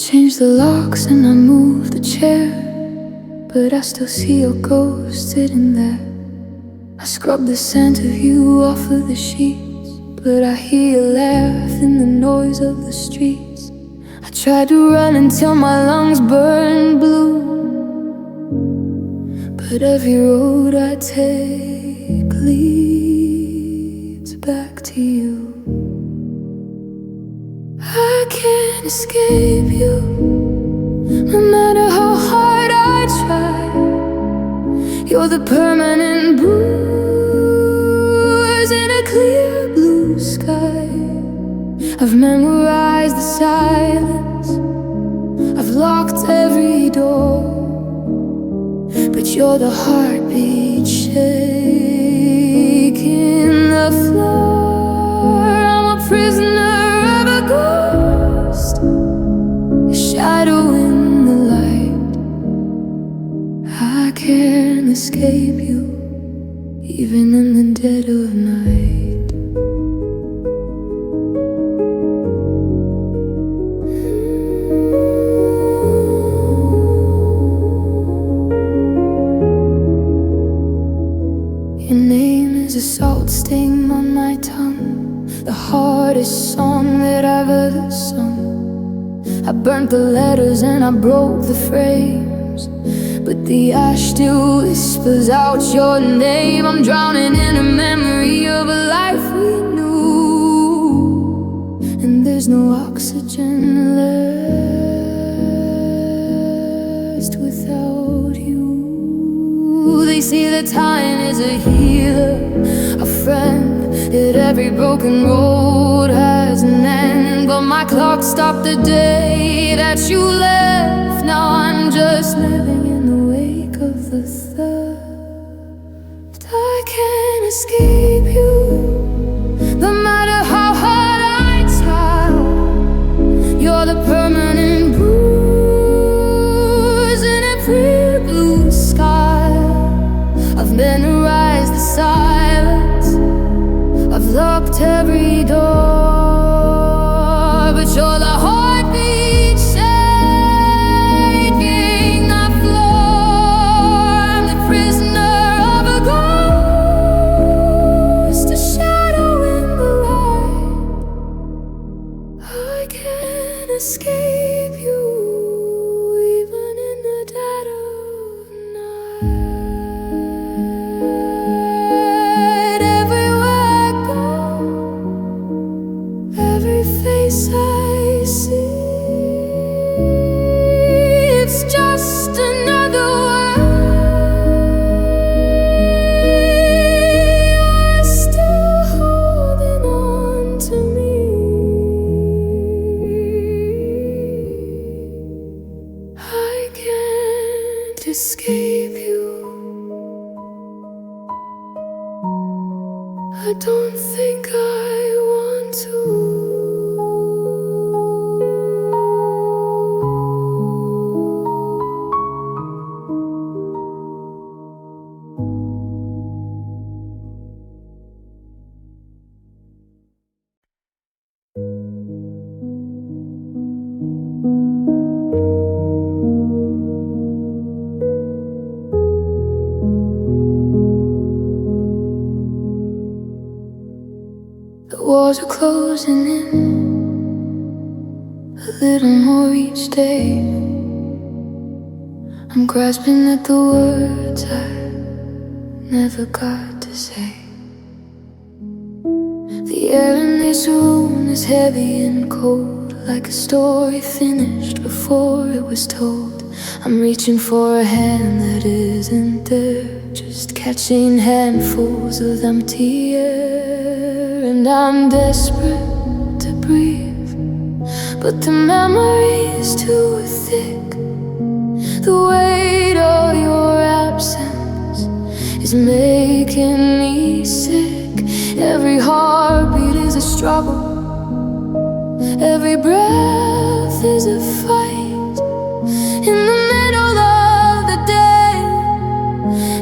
Change the locks and I move the chair, but I still see your ghost sitting there. I scrub the scent of you off of the sheets, but I hear you laugh in the noise of the streets. I tried to run until my lungs burn blue, but every road I take leads back to you. I can't escape you, no matter how hard I try. You're the permanent bruise in a clear blue sky. I've memorized the silence, I've locked every door, but you're the heartbeat shaking the floor. I'm a prisoner of a ghost, a shadow in the light. I can't escape you, even in the dead of night. Your name is a salt stain on my tongue, the hardest song that I've ever sung. I burnt the letters and I broke the frames, but the ash still whispers out your name. I'm drowning in a memory of a life we knew, and there's no oxygen left without you. They say that time is a healer, a friend, that every broken road has an end. But my clock stopped the day that you left. Now I'm just living in the wake of the theft. I can't escape you, no matter how hard I try. You're the permanent bruise in a clear blue sky. I've memorized the silence, I've locked every door, but you're the heartbeat shaking the floor. I'm the prisoner of a ghost, a shadow in the light. I can't escape you, even in the dead of night. Everywhere I go, every face I see, it's just another way. You're still holding on to me. I can't escape you. I don't think I want to. The walls are closing in, a little more each day. I'm grasping at the words I never got to say. The air in this room is heavy and cold, like a story finished before it was told. I'm reaching for a hand that isn't there, just catching handfuls of empty air. And I'm desperate to breathe, but the memory is too thick. The weight of your absence is making me sick. Every heartbeat is a struggle, every breath is a fight. In the middle of the day,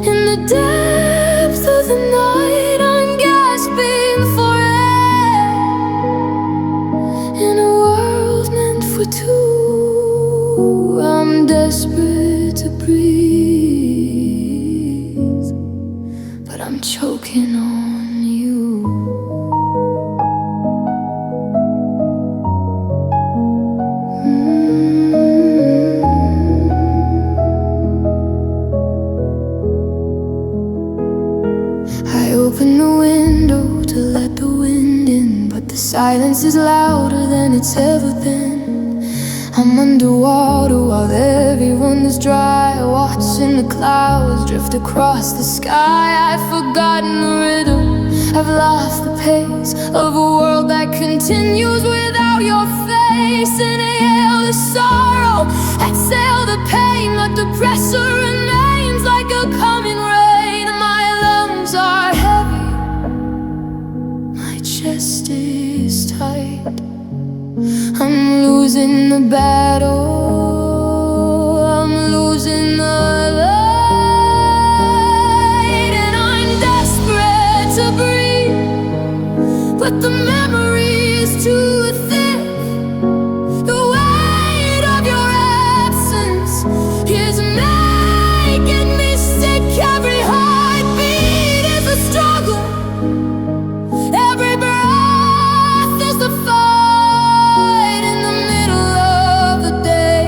in the depth of the night, I'm gasping for air, in a world meant for two. it's ever been. I'm underwater while everyone is dry, watching the clouds drift across the sky. I've forgotten the rhythm, I've lost the pace of a world that continues without your face. Inhale the sorrow, exhale the pain, but the pressure remains like a coming rain. My lungs are heavy, my chest is tight. I'm losing the battle, I'm losing the light, and I'm desperate to breathe, but the memory is too thick. The weight of your absence is making me sick. Every heartbeat is a struggle, every breath is the fight. In the middle of the day,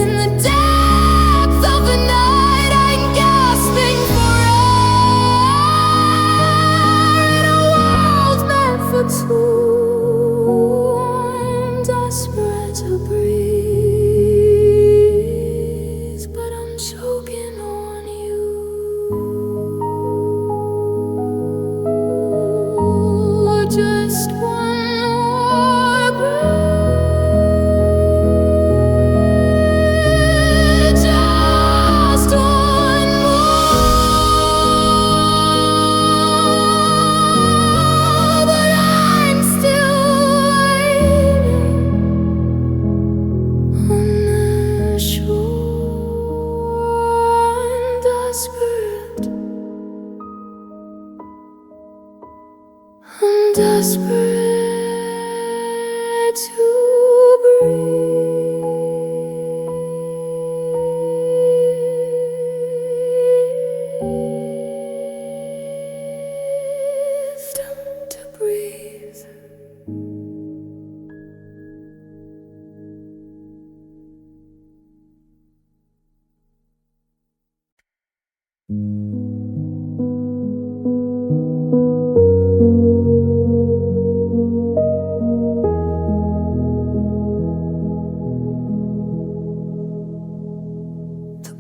in the depth of the night, I'm gasping for air. In a world meant for two, I'm desperate to breathe, but I'm choking on you. Just one more breath, just one more, but I'm still waiting on the shore. I'm desperate, I'm desperate to breathe, to breathe.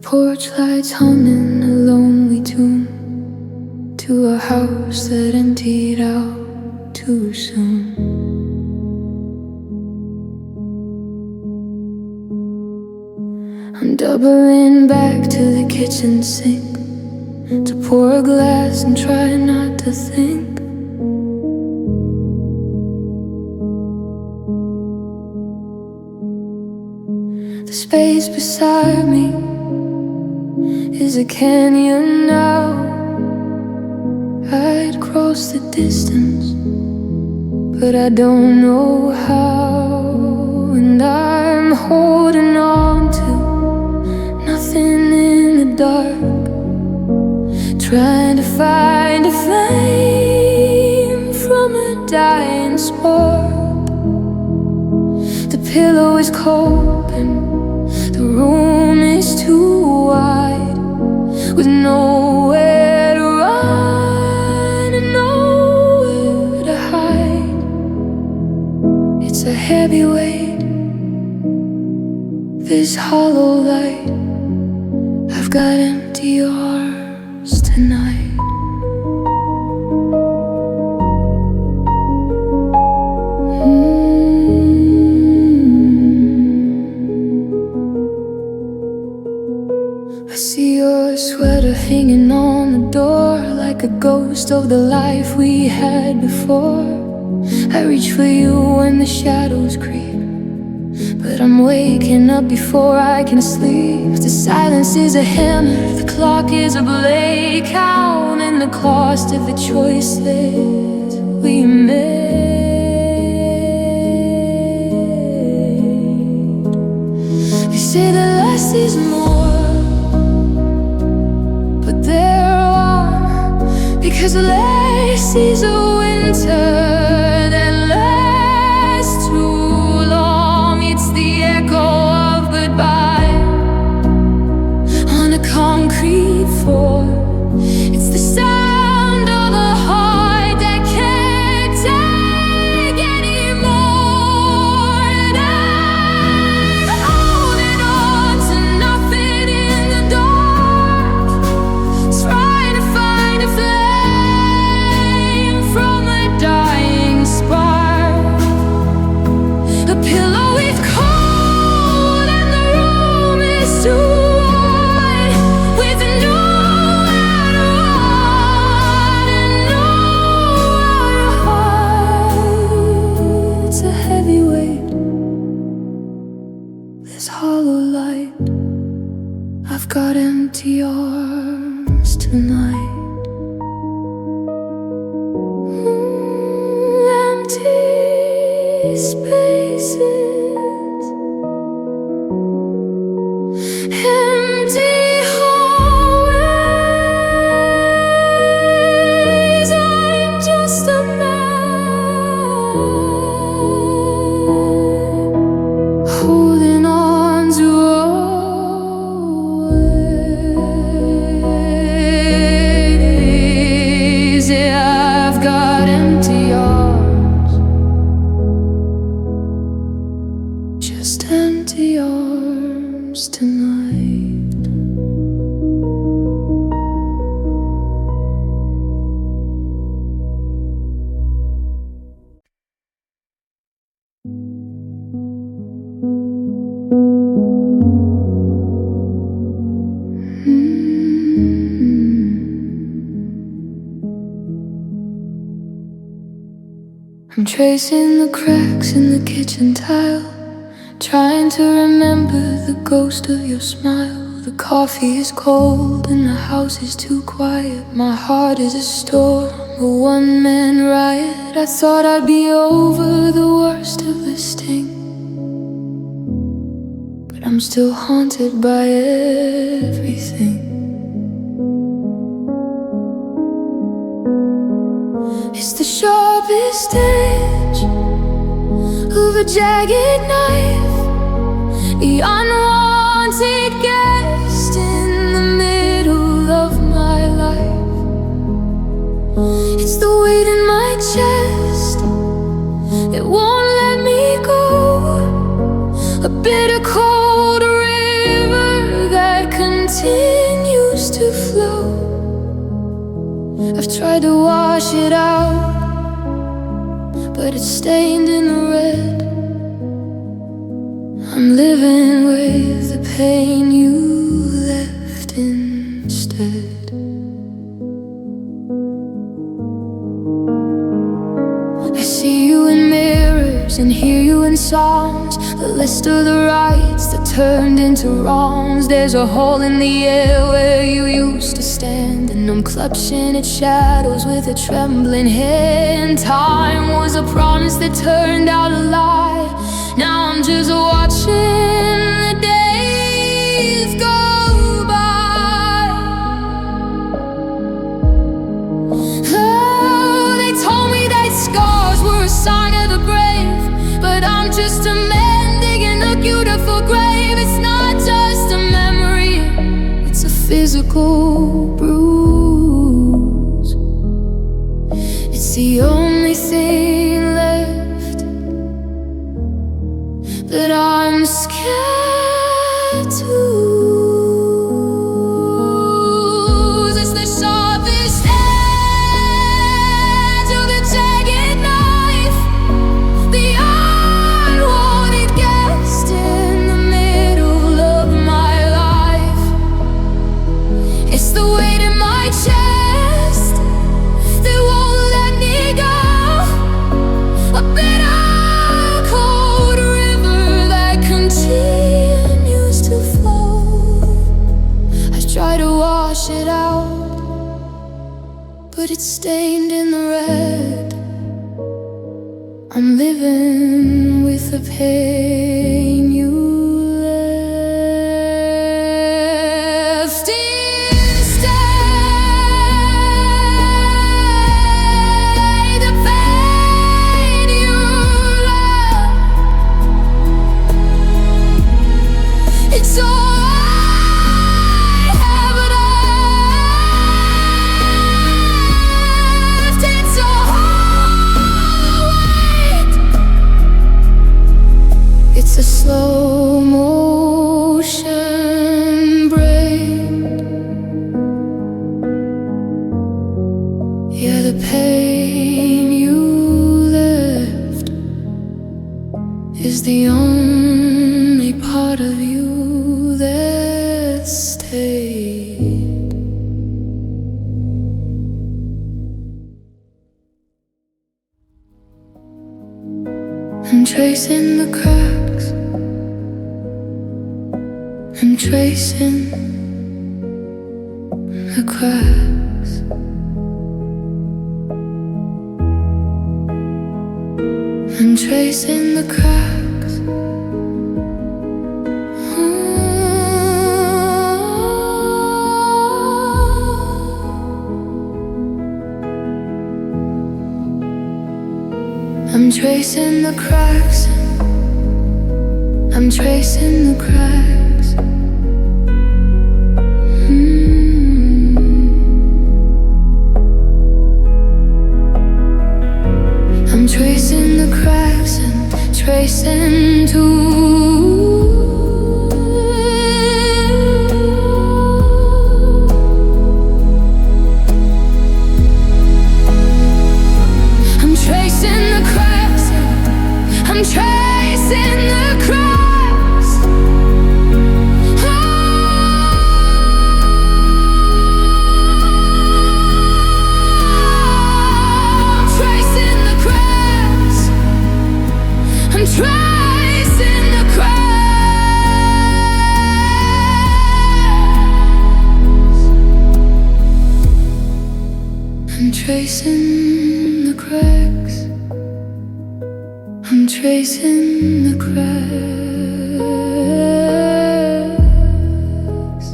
Porch lights humming, a lonely tune to a house that emptied out too soon. I'm doubling back to the kitchen sink to pour a glass and try not to think. The space beside me is a canyon now. I'd cross the distance, but I don't know how. And I'm holding on to nothing in the dark, trying to find a flame from a dying spark. The pillow is cold and the room is too wide, with nowhere to run and nowhere to hide. It's a heavy weight, this hollow light. I've got empty arms tonight. I see your sweater hanging on the door like a ghost of the life we had before. I reach for you when the shadows creep, but I'm waking up before I can sleep. The silence is a hammer, the clock is a blade, counting the cost of the choices we made. They say that less is more, but they're wrong, because less is a winter that lasts too long. It's the echo of goodbye on a concrete floor. It's the sound of a heart that can't take anymore. got empty arms tonight. Empty spaces, empty hallways. I'm just a man holding on to always. Yeah, I've got empty arms, just empty arms tonight. I'm tracing the cracks in the kitchen tile, trying to remember the ghost of your smile. The coffee is cold and the house is too quiet. My heart is a storm, a one-man riot. I thought I'd be over the worst of the sting, but I'm still haunted by everything. It's the sharpest edge of a jagged knife, the unwanted guest in the middle of my life. It's the weight in my chest, it won't let me go. A bitter cold river that continues to flow. I've tried to wash it out, but it's stained in the red. I'm living with the pain you left instead. I see you in mirrors and hear you in songs, the list of the rights that turned into wrongs. There's a hole in the air where you used to stand, and I'm clutching at shadows with a trembling hand. Time was a promise that turned out a lie. Now I'm just watching the days go by. Oh, they told me that scars were a sign of the brave, but I'm just a man digging a beautiful grave. It's not just a memory, it's a physical bruise. It's the only thing left that I'm scared to lose. It's the sharpest edge of the jagged knife, the unwanted guest in the middle of my life. It's the weight in my chest that won't let me go. A bitter cold river that continues to flow. I try to wash it out, but it's stained in the red. I'm living with the pain you left instead. The pain you left, it's all I have left. It's all weight. It's a slow motion break. Yeah, the pain you left is the only part of you that stayed. I'm tracing the cracks, I'm tracing cracks. I'm tracing the cracks. I'm tracing the cracks. I'm tracing the cracks. I'm tracing the cracks and tracing too. I'm tracing the cracks. I'm tracing the cracks. I'm tracing the cracks. I'm tracing the cracks. I'm tracing the cracks. I'm tracing the cracks.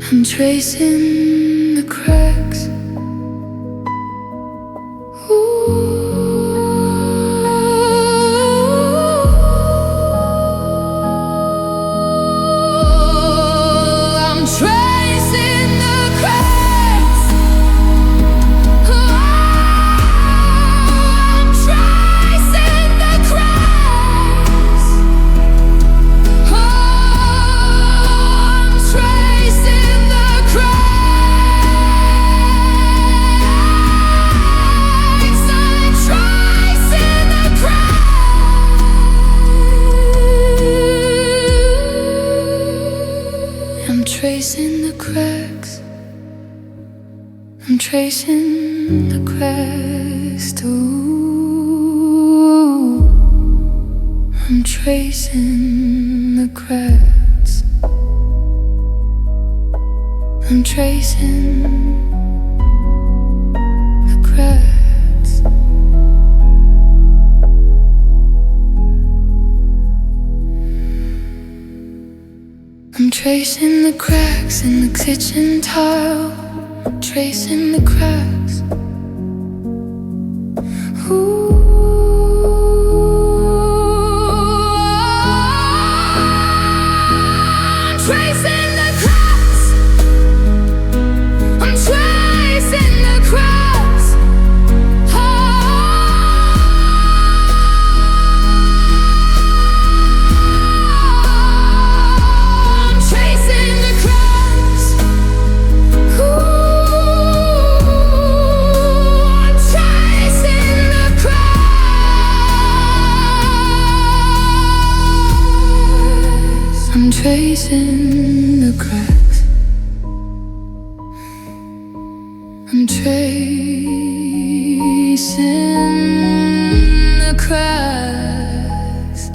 I'm tracing the cracks. I'm tracing the cracks. I'm tracing the cracks. I'm tracing the cracks. I'm tracing the cracks. I'm tracing the cracks. I'm tracing the cracks too. I'm tracing the cracks. I'm tracing the cracks. I'm tracing the cracks in the kitchen tile. Tracing the cracks. I'm tracing the cracks. I'm tracing the cracks. I'm tracing the cracks. I'm tracing the cracks. I'm tracing the cracks. I'm tracing the cracks.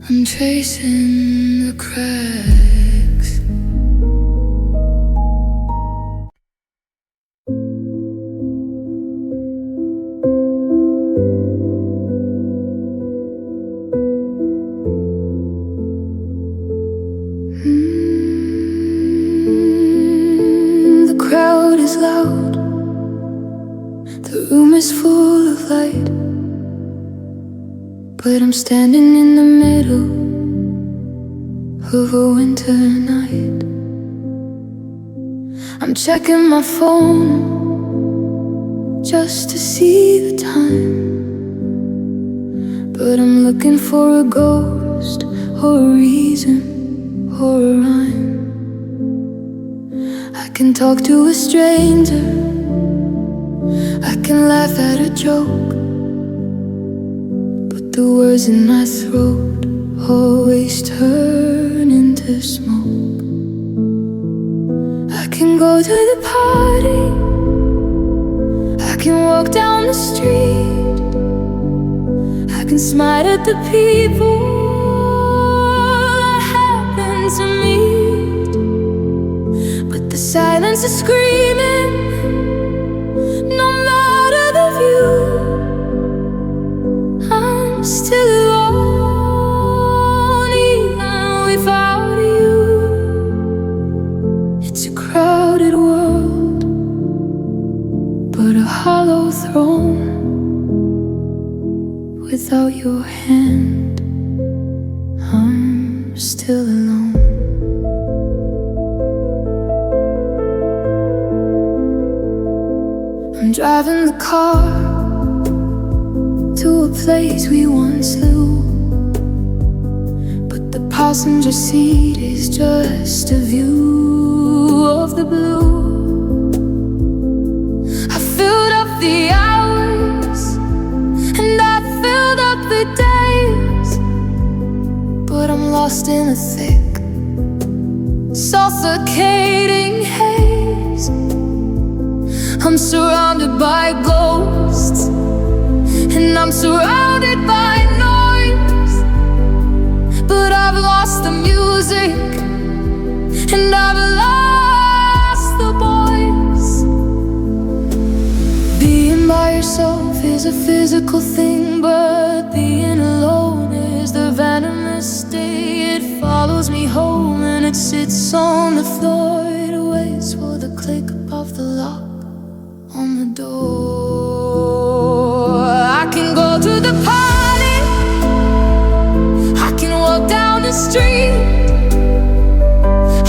I'm tracing the cracks. The crowd is loud. The room is full of light. But I'm standing in the middle of a winter night. I'm checking my phone just to see the time. But I'm looking for a ghost or a reason or a rhyme. I can talk to a stranger, I can laugh at a joke, but the words in my throat always turn into smoke. I can go to the party, I can walk down the street, I can smile at the people silence is screaming. No matter the view, I'm still alone even without you. It's a crowded world, but a hollow throne. Without your hand, I'm still alone. I'm driving the car to a place we once knew, but the passenger seat is just a view of the blue. I filled up the hours and I filled up the days, but I'm lost in a thick, suffocating haze. I'm surrounded by ghosts, and I'm surrounded by noise, but I've lost the music, and I've lost the voice. Being by yourself is a physical thing, but being alone is the venomous sting. It follows me home and it sits on the floor. It waits for the click of the lock on the door. I can go to the party, I can walk down the street,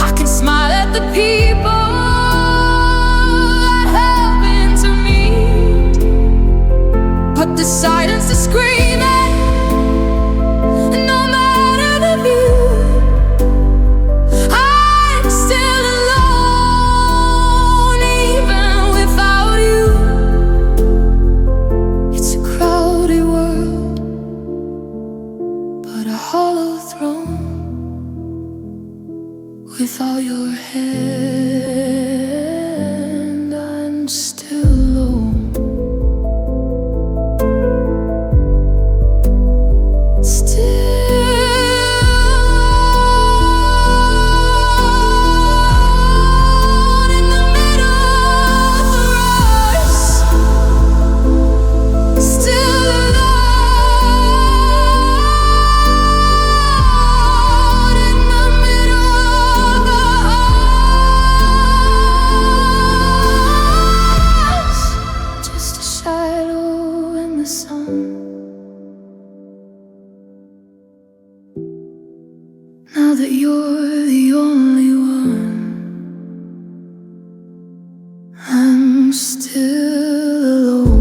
I can smile at the people I happen to meet, but the silence is screaming. No matter the view, I'm still alone even without you. It's a crowded world, but a hollow throne. Without your hand, I'm still alone. Now that you're the only one, I'm still alone.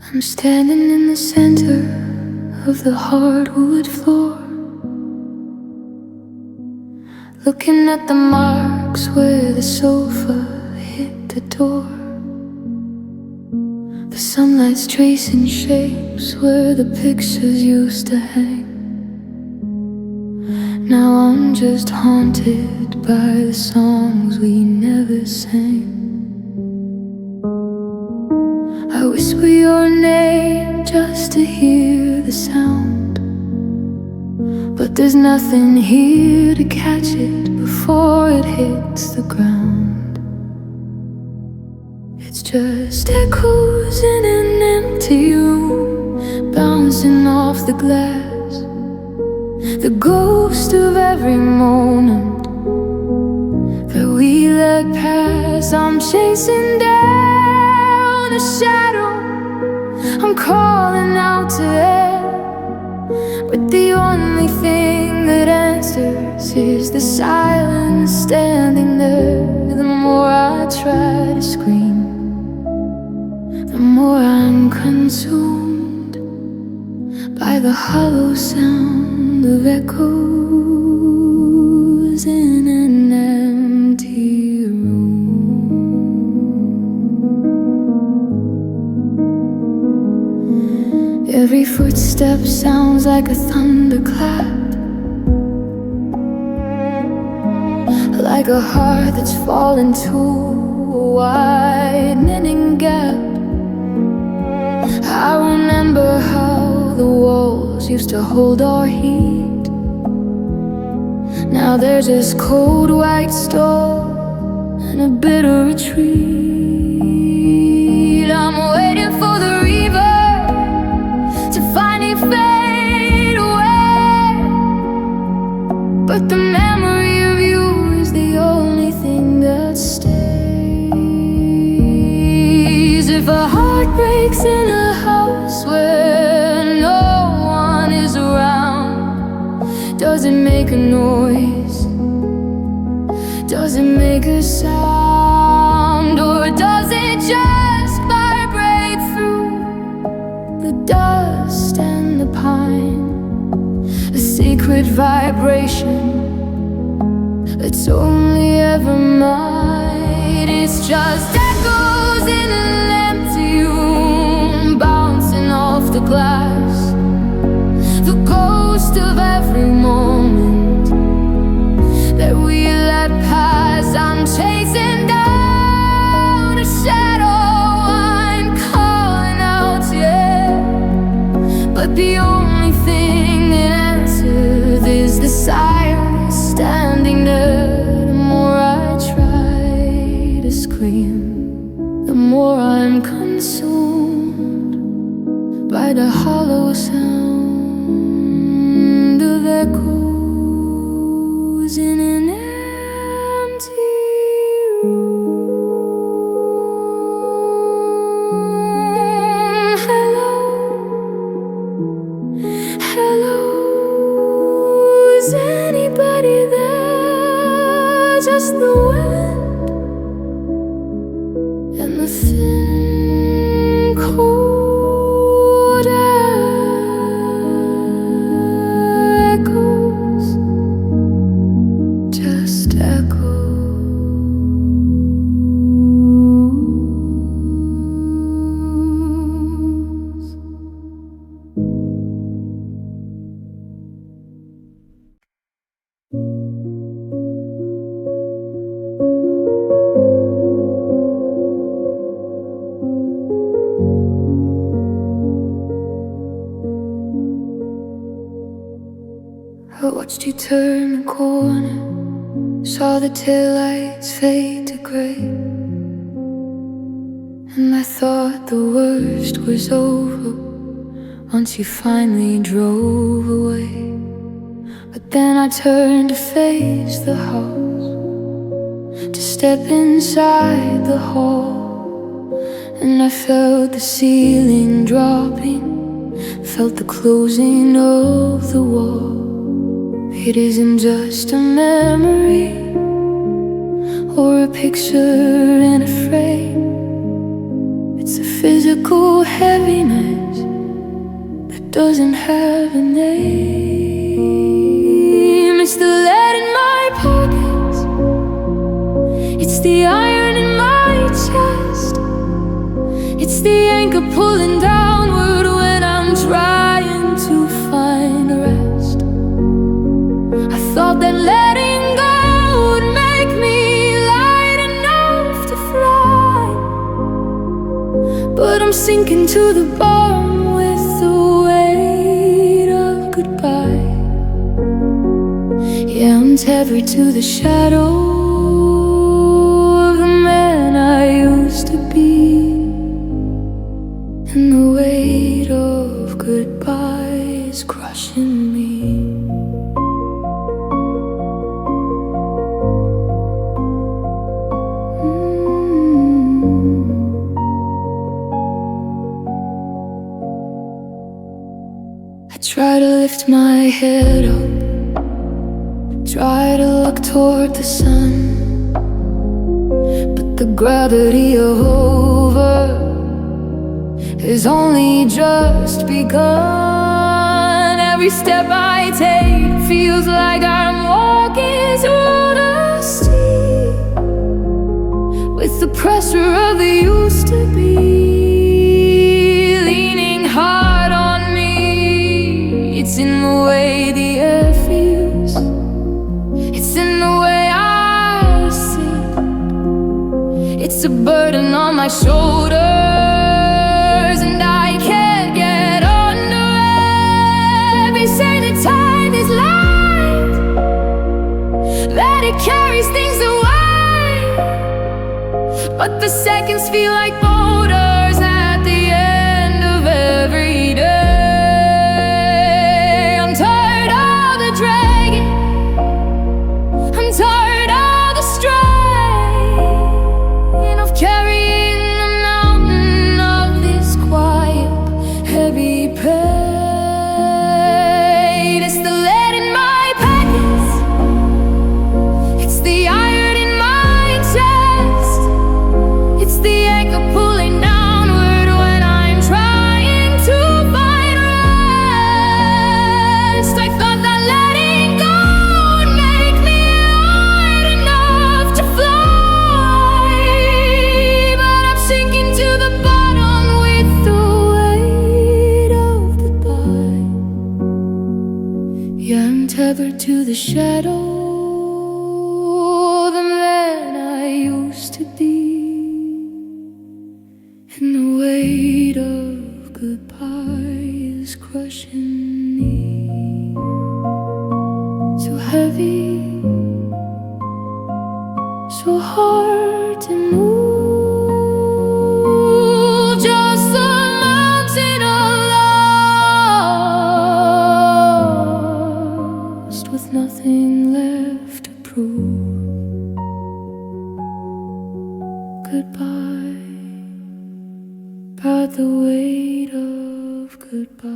I'm standing in the center of the hardwood floor, looking at the marks where the sofa hit the door. The sunlight's tracing shapes where the pictures used to hang. Now I'm just haunted by the songs we never sang. I whisper your name just to hear the sound, but there's nothing here to catch it before it hits the ground. It's just echoes in an empty room, bouncing off the glass, the ghost of every moment that we let pass. I'm chasing down a shadow, I'm calling out to air, but the only thing that answers is the silence standing there. The more I try to scream, the more I'm consumed by the hollow sound of echoes in an empty room. Every footstep sounds like a thunderclap, like a heart that's fallen to a widening gap. I remember how the walls used to hold our heat. Now they're just cold white stone and a bitter retreat. I'm waiting for the river to finally fade away, but the memory of you is the only thing that stays. If a heart breaks in a house where no one is around, does it make a noise? Does it make a sound? Or does it just vibrate through the dust and the pine? A secret vibration that's only ever mine. It's just echoes in an empty room, bouncing off the glass, the ghost of every moment that we let pass. I'm chasing down a shadow, I'm calling out, yeah, but the only thing that answers is the silence standing there. The more I try to scream, the more I'm consumed by the hollow sound of echoes in an empty room. Hello, hello, is anybody there? Just the wind and the thin cold air echoes, just echoes. I watched you turn the corner, saw the taillights fade to grey, and I thought the worst was over once you finally drove away. But then I turned to face the house, to step inside the hall, and I felt the ceiling dropping, felt the closing of the wall. It isn't just a memory or a picture in a frame. It's a physical heaviness that doesn't have a name. It's the lead in my pockets, it's the iron in my chest, it's the anchor pulling downward when I'm trying to find rest. I thought that letting go would make me light enough to fly, but I'm sinking to the bottom with the weight of goodbye. Yeah, I'm tethered to the shadow of the man I used to be, and the weight of goodbye is crushing me. I try to lift my head up, try to look toward the sun, but the gravity of over has only just begun. Every step I take feels like I'm walking through the sea, with the pressure of the used to be, leaning hard on It's in the way the air feels, it's in the way I sit. It's a burden on my shoulders, and I can't get under it. They say that time is light, that it carries things away, but the seconds feel like boulders at the end of every day. I'm tired of the dragging, I'm tired of the strain of carrying the mountain of this quiet, heavy pain. It's the lead in my pockets, it's the iron in my chest, it's the anchor pulling downward when I'm trying to find rest. I thought that letting go would make me light enough to fly, but I'm sinking to the bottom with the weight of goodbye. Yeah, I'm tethered to the shadow of the man I used to be, and the weight of goodbye is crushing me. So heavy, so hard to move, just a mountain of lost, with nothing left to prove. Goodbye, got the weight of goodbye.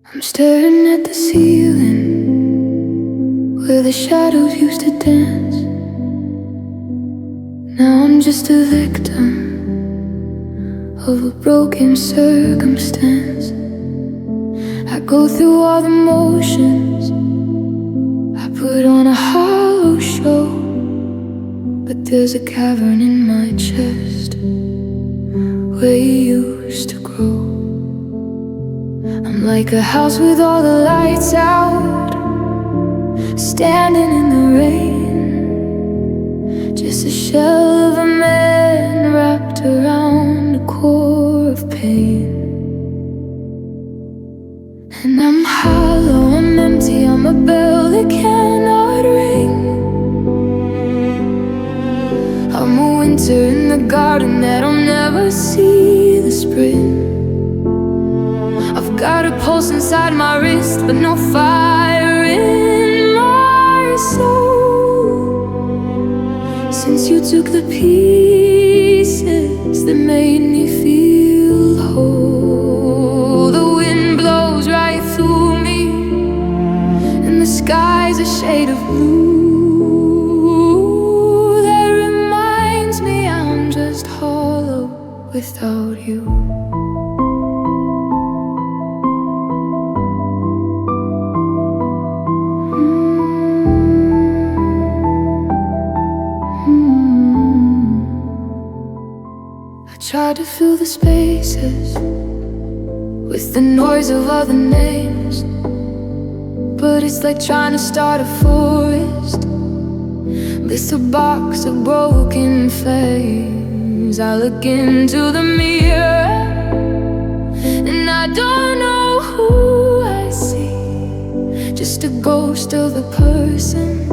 I'm staring at the ceiling where the shadows used to dance. Now I'm just a victim of a broken circumstance. I go through all the motions, I put on a hollow show, but there's a cavern in my chest where you used to grow. I'm like a house with all the lights out, standing in the rain, just a shell of a man wrapped around a core of pain. And I'm hollow, I'm empty, I'm a bell that cannot ring. I'm a winter in the garden that'll never see the spring. I've got a pulse inside my wrist, but no fire in my soul. Since you took the pieces that made me feel whole, the wind blows right through me, and the sky's a shade of blue that reminds me I'm just hollow without you. Try to fill the spaces with the noise of other names, but it's like trying to start a forest with a box of broken flames. I look into the mirror and I don't know who I see, just a ghost of the person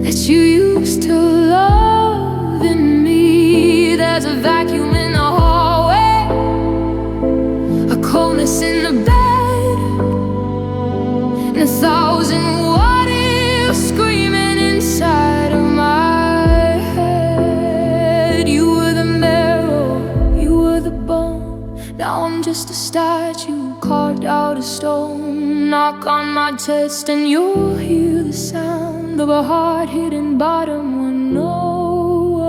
that you used to love in me. There's a vacuum in the hallway, a coldness in the bed, and 1,000 what ifs screaming inside of my head. You were the marrow, you were the bone. Now I'm just a statue carved out of stone. Knock on my chest and you'll hear the sound of a heart hitting bottom when no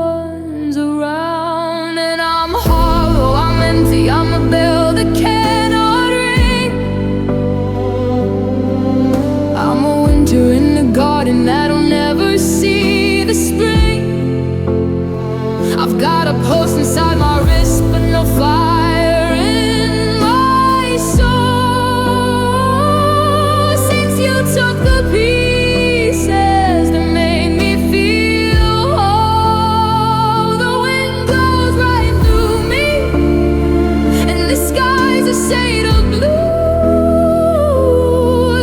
pulse inside my wrist, but no fire in my soul. Since you took the pieces that made me feel whole, the wind blows right through me, and the sky's a shade of blue.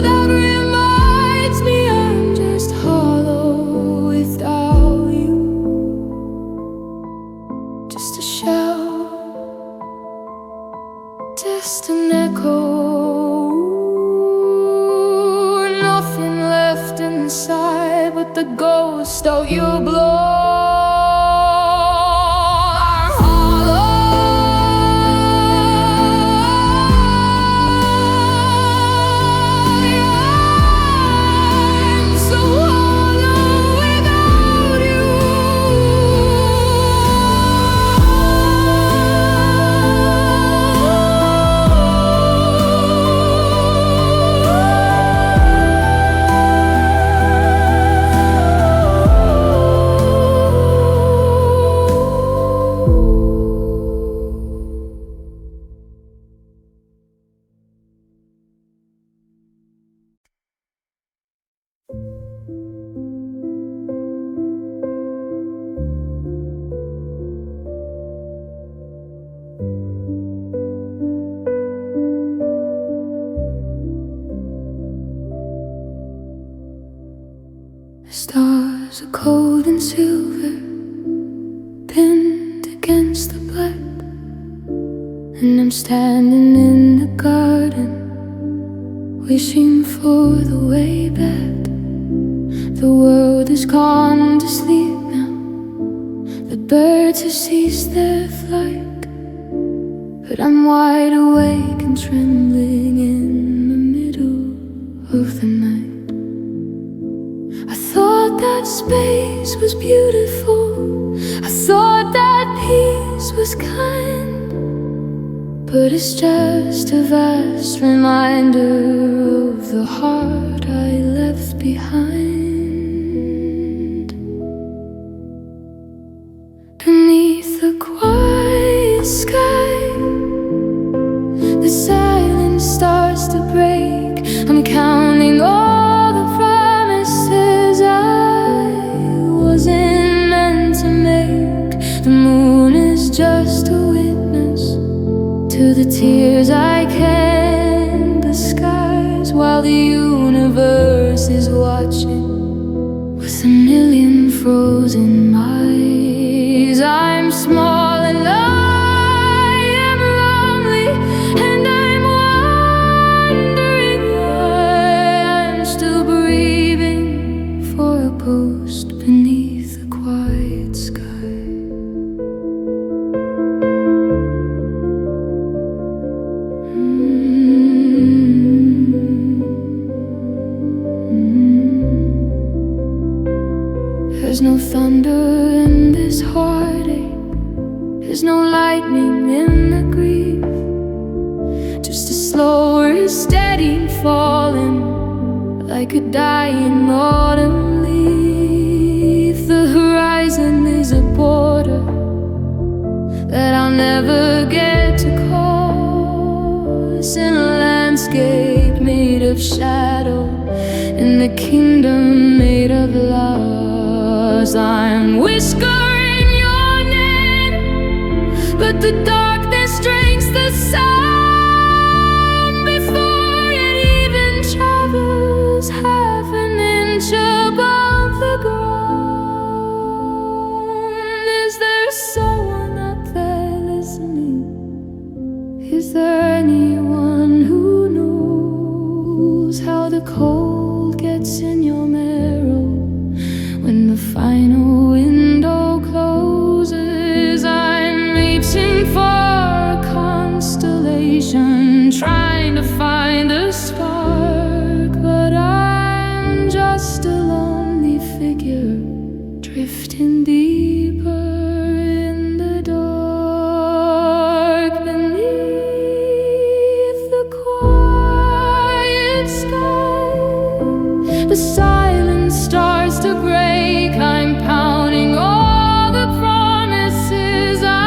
That reminds me I'm just hollow without you. Just a shell, just an echo, nothing left inside but the ghost of your blow. I'm hollow, I'm so hollow without you. The stars are cold and silver, pinned against the black, and I'm standing in the garden, wishing for the way back. The world has gone to sleep now, the birds have ceased their flight, but I'm wide awake and trembling in the middle of the night. I thought that space was beautiful, I thought that peace was kind, but it's just a vast reminder of the heart I left behind. Beneath the quiet sky, the silence starts to break. I'm counting all the promises I wasn't meant to make. The moon is just a witness to the tears I can't disguise, while the universe is watching with a million frozen eyes. I'm small and I am lonely, and I'm wondering why I'm still breathing for a post beneath the quiet sky. There's no thunder in this heartache, there's no lightning in the grief, just a slower, steady falling, like a dying autumn leaf. The horizon is a border that I'll never get to cross, in a landscape made of shadow, in the kingdom made of loss. I'm whispering your name, but the darkness drinks the sound before it even travels half an inch above the ground. Is there someone out there listening? Is there anyone who knows how the cold gets in your marrow when the final window closes? I'm reaching for a constellation, trying to find a spark, but I'm just a lonely figure drifting deeper in the dark. Beneath the quiet sky, the silence starts to break. I'm pounding all the promises I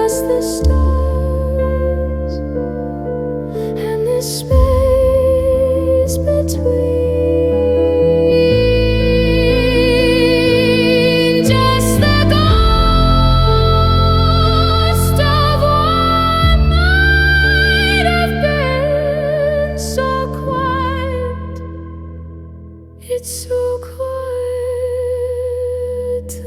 just the stars and this space between, just the ghost of what might have been. So quiet, it's so quiet tonight.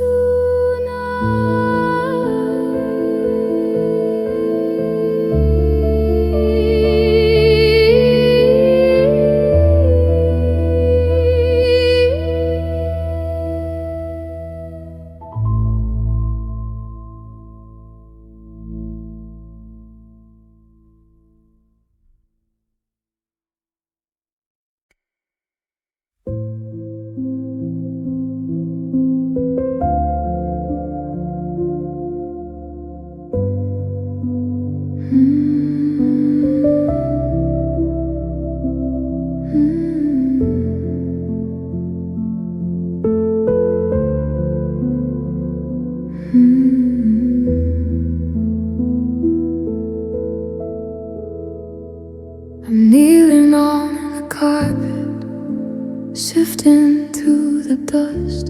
I'm kneeling on the carpet, sifting through the dust,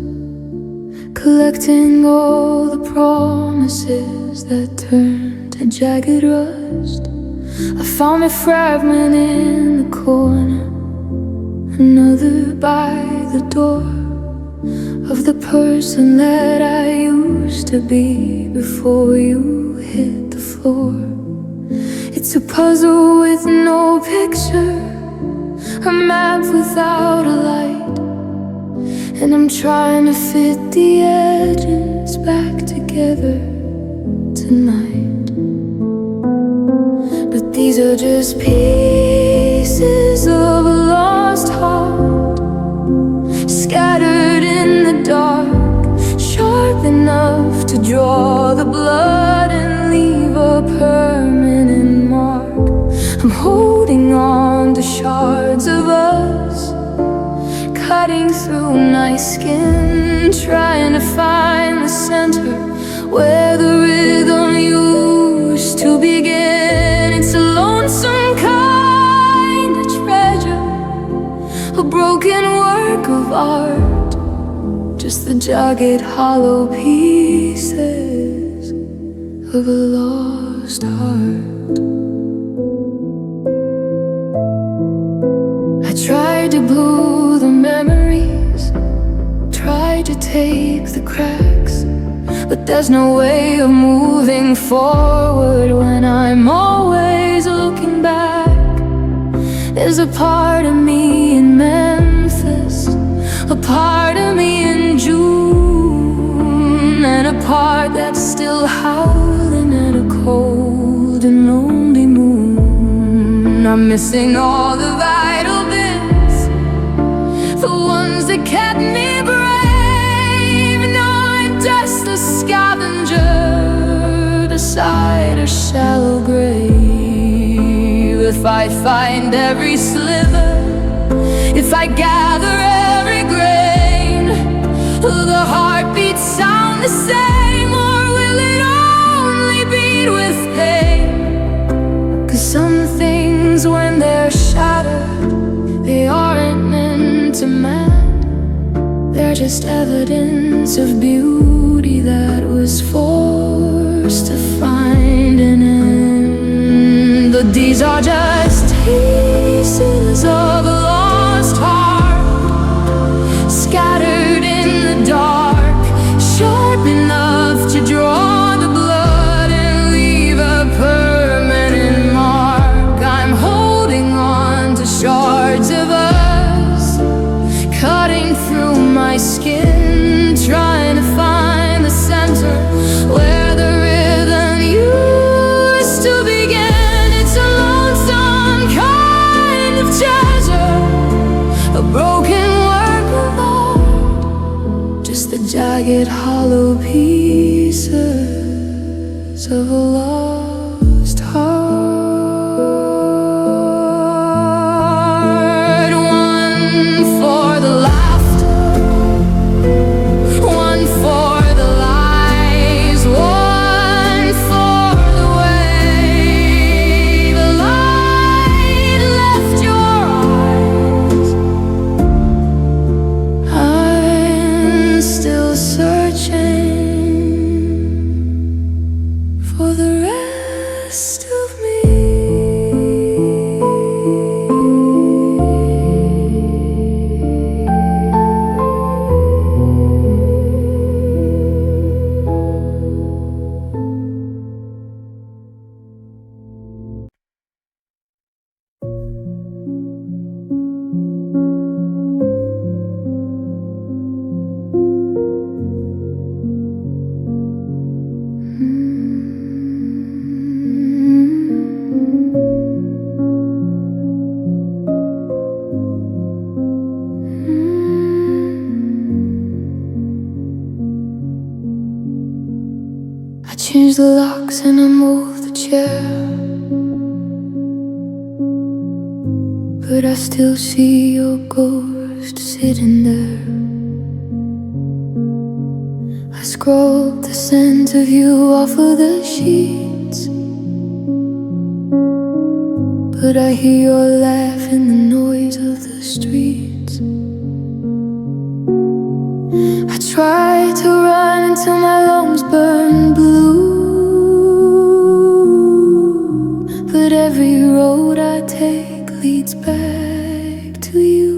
collecting all the promises that turned to jagged rust. I found a fragment in the corner, another by the door, of the person that I used to be before you hit the floor. It's a puzzle with no picture, a map without a light, and I'm trying to fit the edges back together tonight. But these are just pieces of a lost heart, scattered in the dark, sharp enough to draw the blood and leave a permanent mark. I'm holding on to shards of us, cutting through my skin, trying to find the center where the rhythm used to begin. It's a lonesome kind of treasure, a broken work of art, just the jagged hollow pieces of a lost heart. I tried to glue the memories, tried to take the cracks, but there's no way of moving forward when I'm always looking back. There's a part of me in Memphis, a part of me in June, and a part that's still howling at a cold and lonely moon. I'm missing all the vital bits, the ones that kept me brave. Now I'm just a scavenger beside a shallow grave. If I find every sliver, if I gather every grain, will the heartbeats sound the same, or will it only beat with pain? 'Cause some things, when they're shattered, they aren't meant to mend. They're just evidence of beauty that was forced to find an end. But these are just pieces of a lost heart, scattered in the dark, sharp enough to draw the blood and leave a permanent mark. I'm holding on to shards of us, cutting through my skin, trying to find the center where the rhythm used to begin. It's a lonesome kind of treasure, a broken work of art, just the jagged hollow pieces of a lost heart. One for the laughter, one for the lies, one for for the rest of me. I change the locks and I move the chair, but I still see your ghost sitting there. I scrub the scent of you off of the sheets, but I hear your laugh in the noise of the streets. I try to run until my lungs burn blue, but every road I take leads back to you.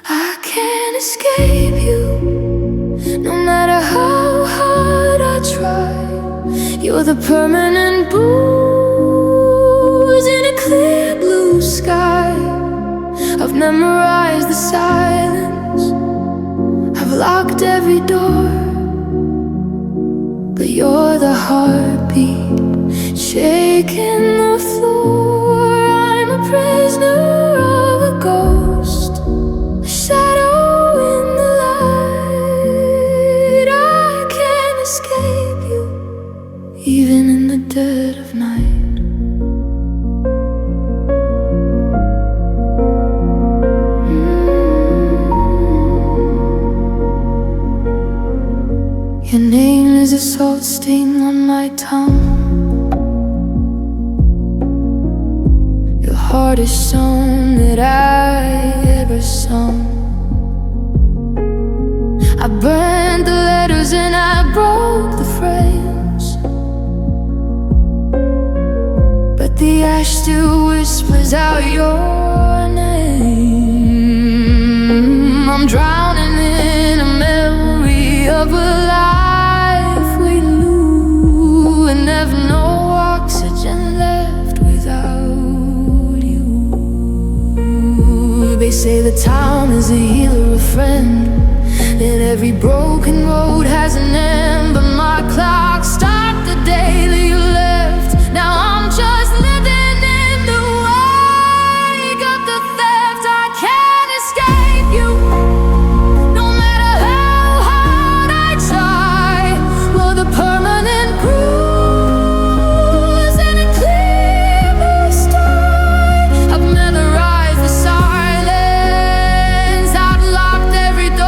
I can't escape you, no matter how hard I try. You're the permanent bruise in a clear blue sky. I've memorized the silence, I've locked every door, but you're the heartbeat shaking the floor. I'm a prisoner of a ghost, a shadow in the light. I can't escape you, even in the dead of night. Your name is a salt stain on my tongue. Your hardest song that I ever sung. I burned the letters and I broke the frames, but the ash still whispers out your name. I'm drowning in a memory of a life we knew, and never no oxygen left without you. They say the town is a healer, a friend, that every broken road has an end, but my clock stopped the day that you left. Now I'm just living in the wake of the theft. I can't escape you, no matter how hard I try. Well, the permanent bruise and a clear blue sky. I've memorized the silence, I've locked every door,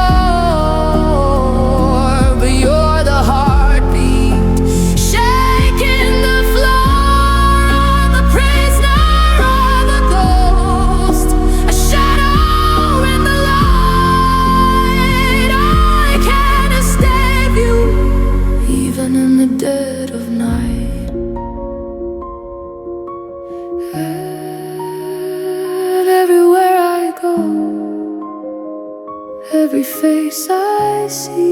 but you're the heartbeat shaking the floor. I'm a prisoner of a ghost, a shadow in the light. I can't escape you, even in the dead of night. And everywhere I go, every face I see,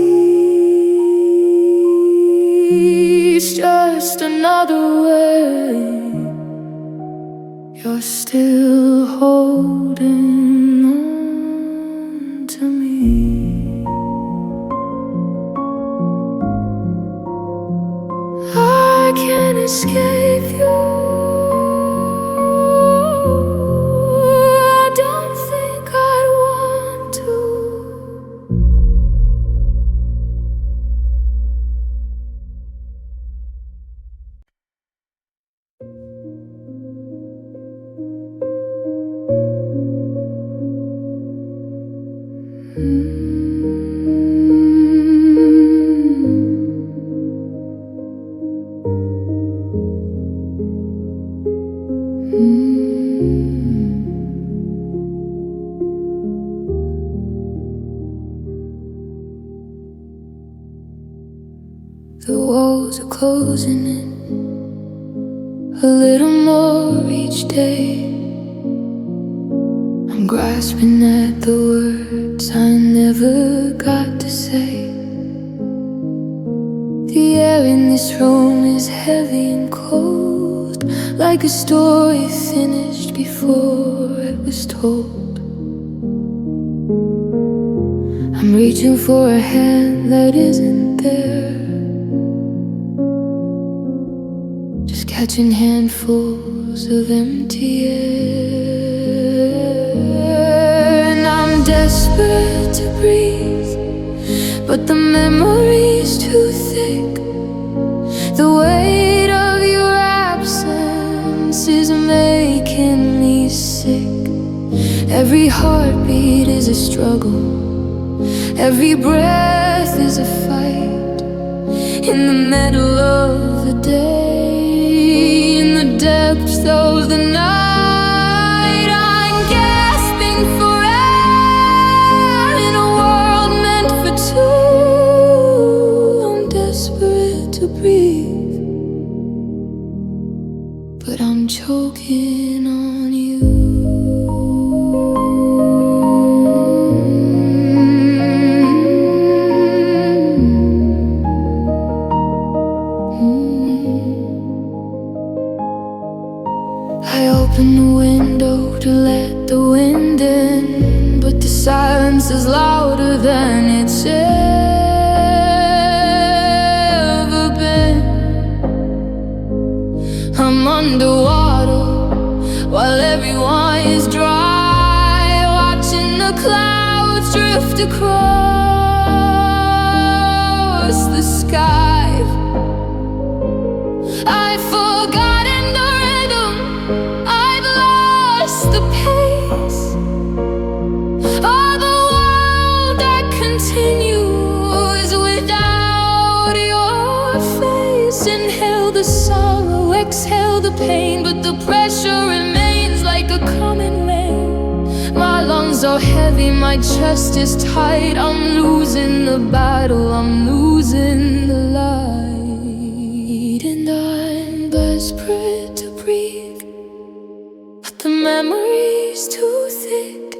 it's just another way. You're still holding on to me. I can't escape you, I don't think I'd want to. are closing in a little more each day. I'm grasping at the words I never got to say. The air in this room is heavy and cold, like a story finished before it was told. I'm reaching for a hand that isn't there, just catching handfuls of empty air. And I'm desperate to breathe, but the memory's too thick. The weight of your absence is making me sick. Every heartbeat is a struggle, every breath is a fight. In the middle of the day, in the depths of the night, I'm gasping for air in a world meant for two. I'm desperate to breathe, but I'm choking on you. I open the window to let the wind in, but the silence is louder than it's ever been. I'm underwater while everyone is dry, watching the clouds drift across the sky. I've forgotten the rhythm, I've lost the pace of a world that continues without your face. Inhale the sorrow, exhale the pain, but the pressure remains like a coming rain. My lungs are heavy, my chest is tight. I'm losing the battle, I'm losing the light. And I'm desperate to breathe, but the memory's too thick.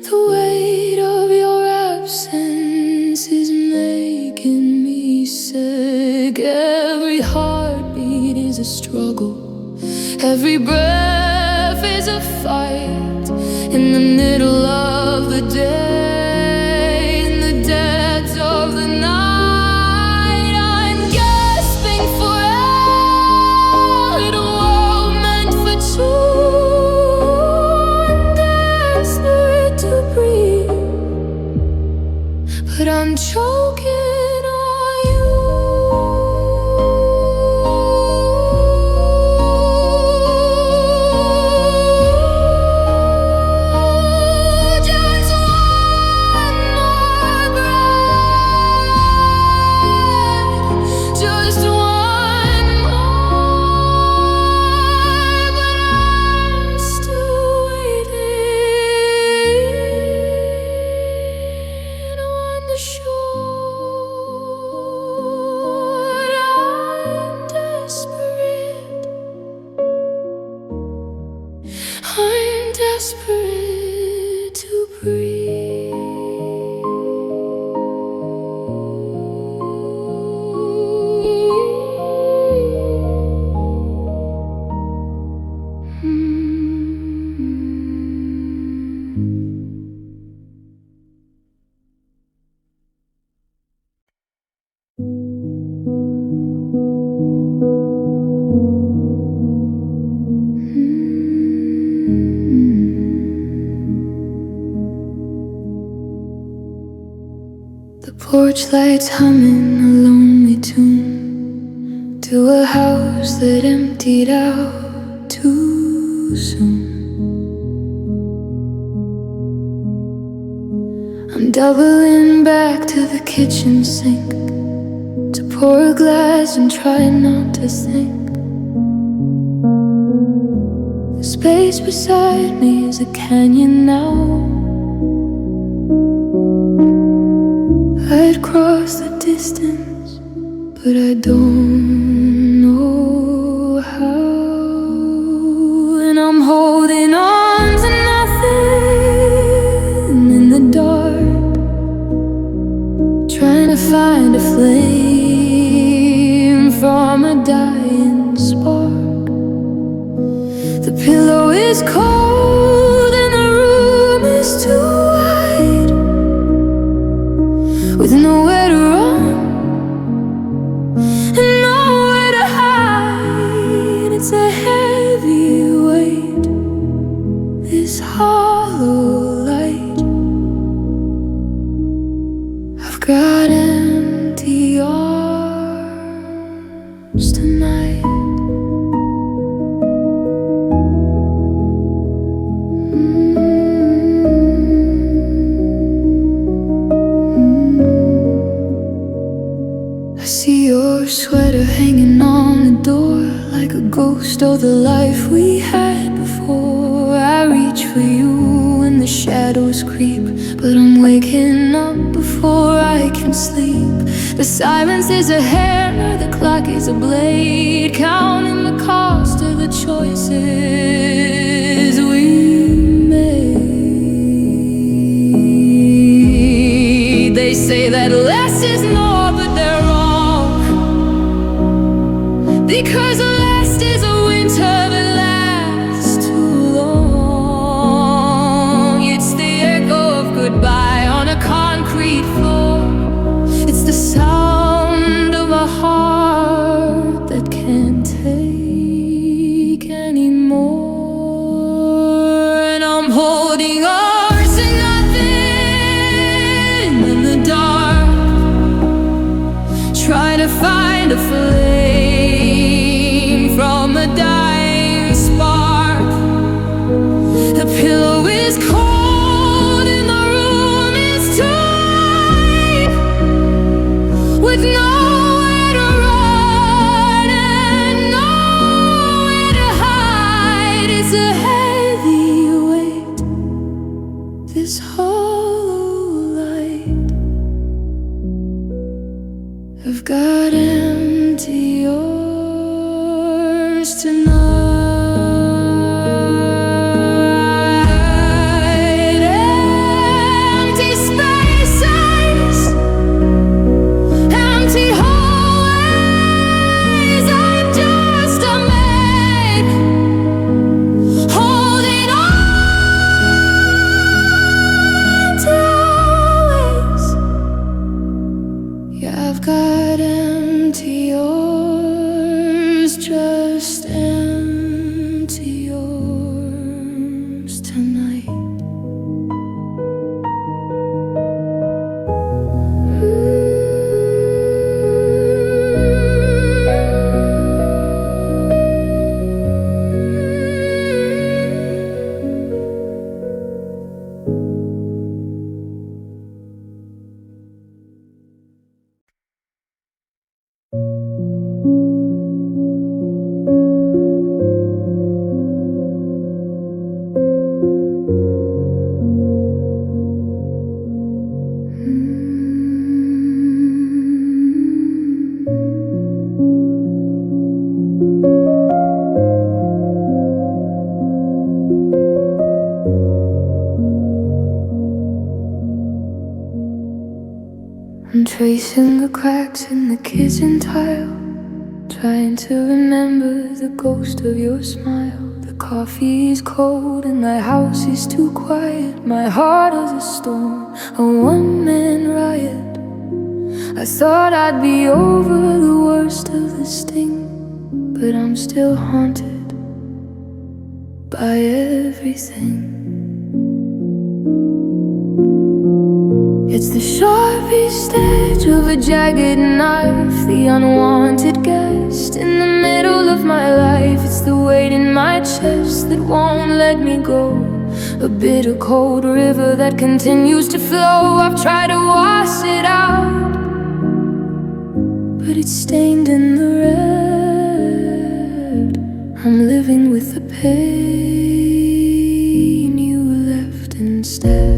The weight of your absence is making me sick. Every heartbeat is a struggle, every breath is a fight. In the middle of the day, in the depths of the night, I'm gasping for air in a world meant for two. I'm desperate to breathe, but I'm choking on you. Just one more breath, just one more, but I'm still waiting on the shore. I'm desperate, I'm desperate to breathe. The porch lights humming a lonely tune to a house that emptied out too soon. I'm doubling back to the kitchen sink to pour a glass and try not to think. The space beside me is a canyon now. I'd cross the distance, but I don't know how. And I'm holding on to nothing in the dark, trying to find a flame from a dying spark. The pillow is cold and the room is too wide, with nowhere to run and nowhere to hide. It's a heavy weight, this hollow light. I've got empty arms tonight. I see your sweater hanging on the door like a ghost of the life we had before. I reach for you when the shadows creep, but I'm waking up before I can sleep. The silence is a hammer, the clock is a blade, counting the cost of the choices we made. They say that less is more, but they're wrong, because the last is a winter that lasts too long. It's the echo of goodbye on a concrete floor. It's the sound of a heart that can't take anymore. And I'm holding on to nothing in the dark, trying to find a flame from a dying spark. The pillow is cold and the room is too wide, with nowhere to run and nowhere to hide. It's a heavy weight, this hollow light. I've got empty arms tonight, empty spaces, empty hallways. I'm just a maid holding on to always. Yeah, I've got empty arms, just empty arms tonight. I'm tracing the cracks in the kitchen tile, trying to remember the ghost of your smile. The coffee is cold and my house is too quiet. My heart is a storm, a one-man riot. I thought I'd be over the worst of the sting, but I'm still haunted by everything. It's the sharpest edge of a jagged knife, the unwanted guest in the middle of my life. It's the weight in my chest that won't let me go, a bitter cold river that continues to flow. I've tried to wash it out, but it's stained in the red. I'm living with the pain you left instead.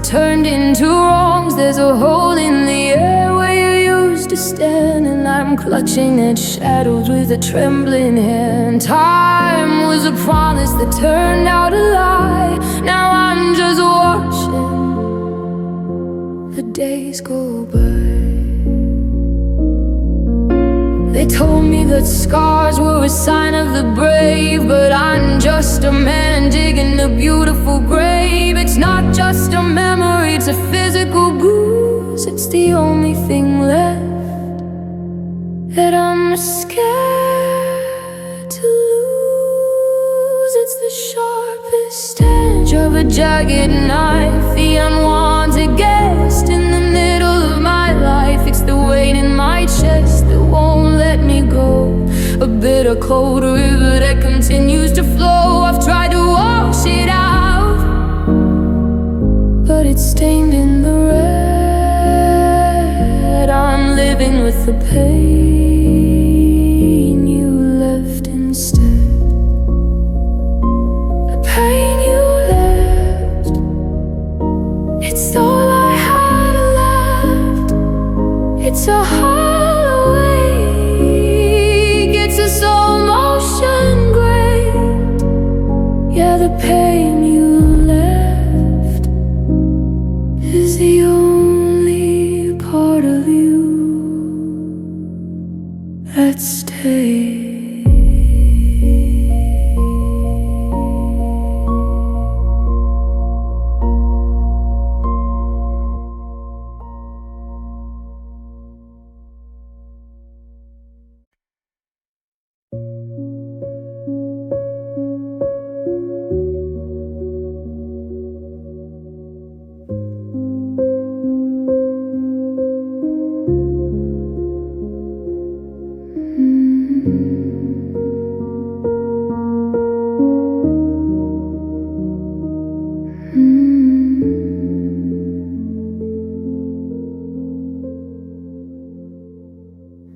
that turned into wrongs. There's a hole in the air where you used to stand, and I'm clutching at shadows with a trembling hand. Time was a promise that turned out a lie. Now I'm just watching the days go by. They told me that scars were a sign of the brave, but I'm just a man digging a beautiful grave. It's not just a memory, it's a physical bruise. It's the only thing left that I'm scared to lose. It's the sharpest edge of a jagged knife, the unwanted guest in the middle of my life. It's the weight in my chest that won't let me go, a bitter cold river that continues to flow. I've tried to wash it out, but it's stained in the red. I'm living with the pain you left instead. The pain you left, it's all I had left. It's a hollow ache, it's a soul motion great. Yeah, the pain you left is the only part of you that stays.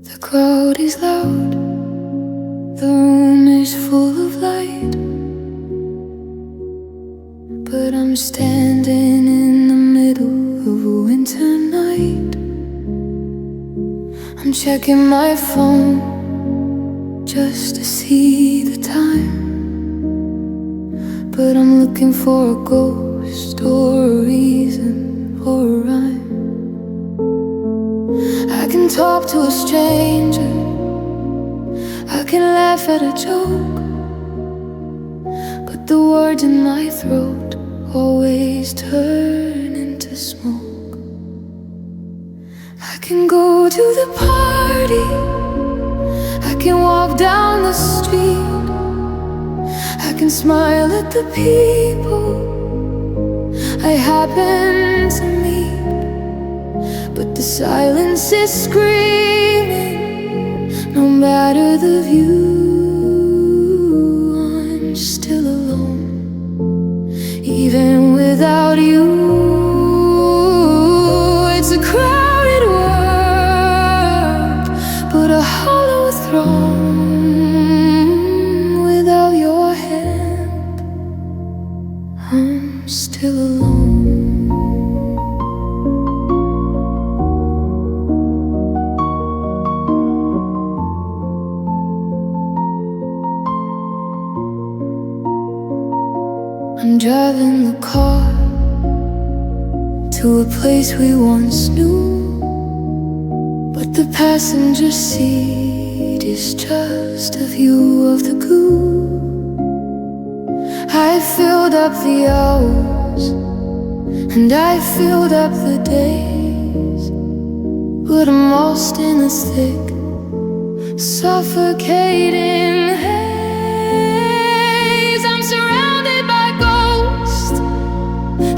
The crowd is loud, the room is full of light, but I'm standing in the middle of a winter night. I'm checking my phone just to see the time, but I'm looking for a ghost or a reason or a rhyme. I can talk to a stranger, I can laugh at a joke, but the words in my throat always turn into smoke. I can go to the party, I can walk down the street, I can smile at the people I happen to meet, but the silence is screaming. No matter the view, I'm still alone, even without you. It's a crowded world, but a hollow throne. Without your hand, I'm still alone. I'm driving the car to a place we once knew, but the passenger seat is just a view of the goo. I filled up the hours and I filled up the days, but I'm lost in a thick, suffocating haze. I'm surrounded by ghosts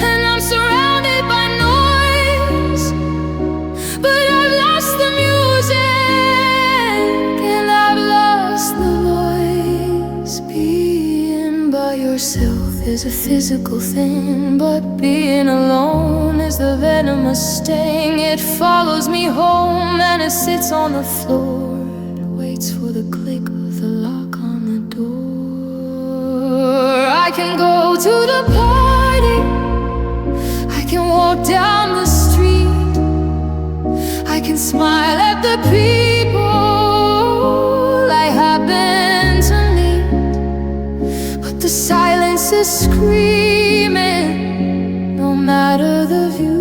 and I'm surrounded by noise, but I've lost the music and I've lost the voice. Being by yourself is a physical thing, but being alone is the venomous sting. It follows me home and it sits on the floor, it waits for the click of the lock on the door. I can go to the party, I can walk down the street, I can smile at the people I happen to meet, but the silence is screaming. No matter the view,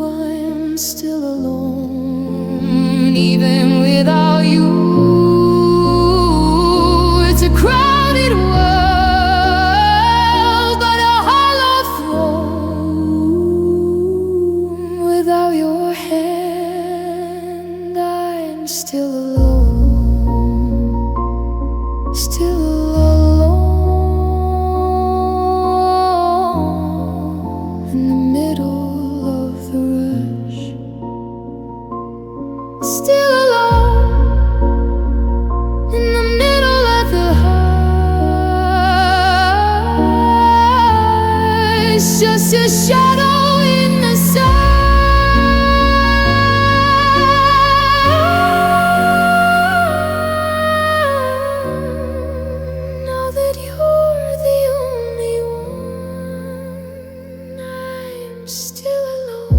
I'm still alone, even without you. It's a crowded world, but a hollow throne. Without your hand, I'm still alone, still alone in the middle of the rush. Still alone in the middle of the hush. Just a shadow in the sun. Now that you're the only one, I'm still alone.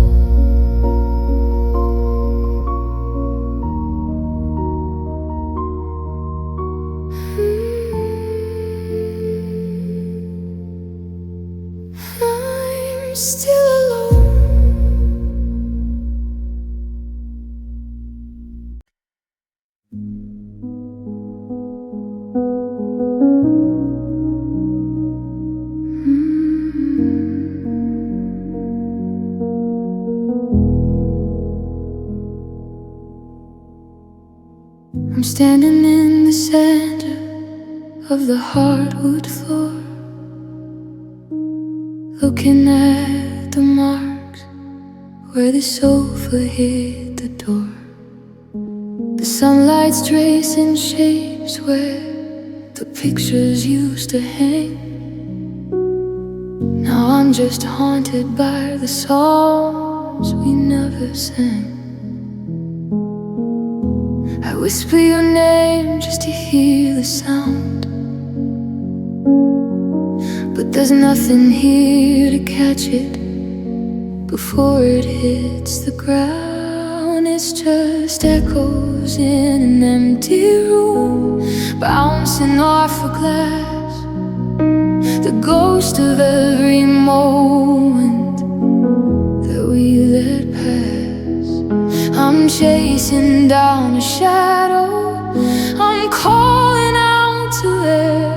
I'm still alone. I'm standing in the center of the hardwood floor, looking at the marks where the sofa hit the door. The sunlight's tracing shapes where the pictures used to hang. Now I'm just haunted by the songs we never sang. I whisper your name just to hear the sound, but there's nothing here to catch it before it hits the ground. It's just echoes in an empty room, bouncing off a glass, the ghost of every moment that we let pass. I'm chasing down a shadow, I'm calling out to air,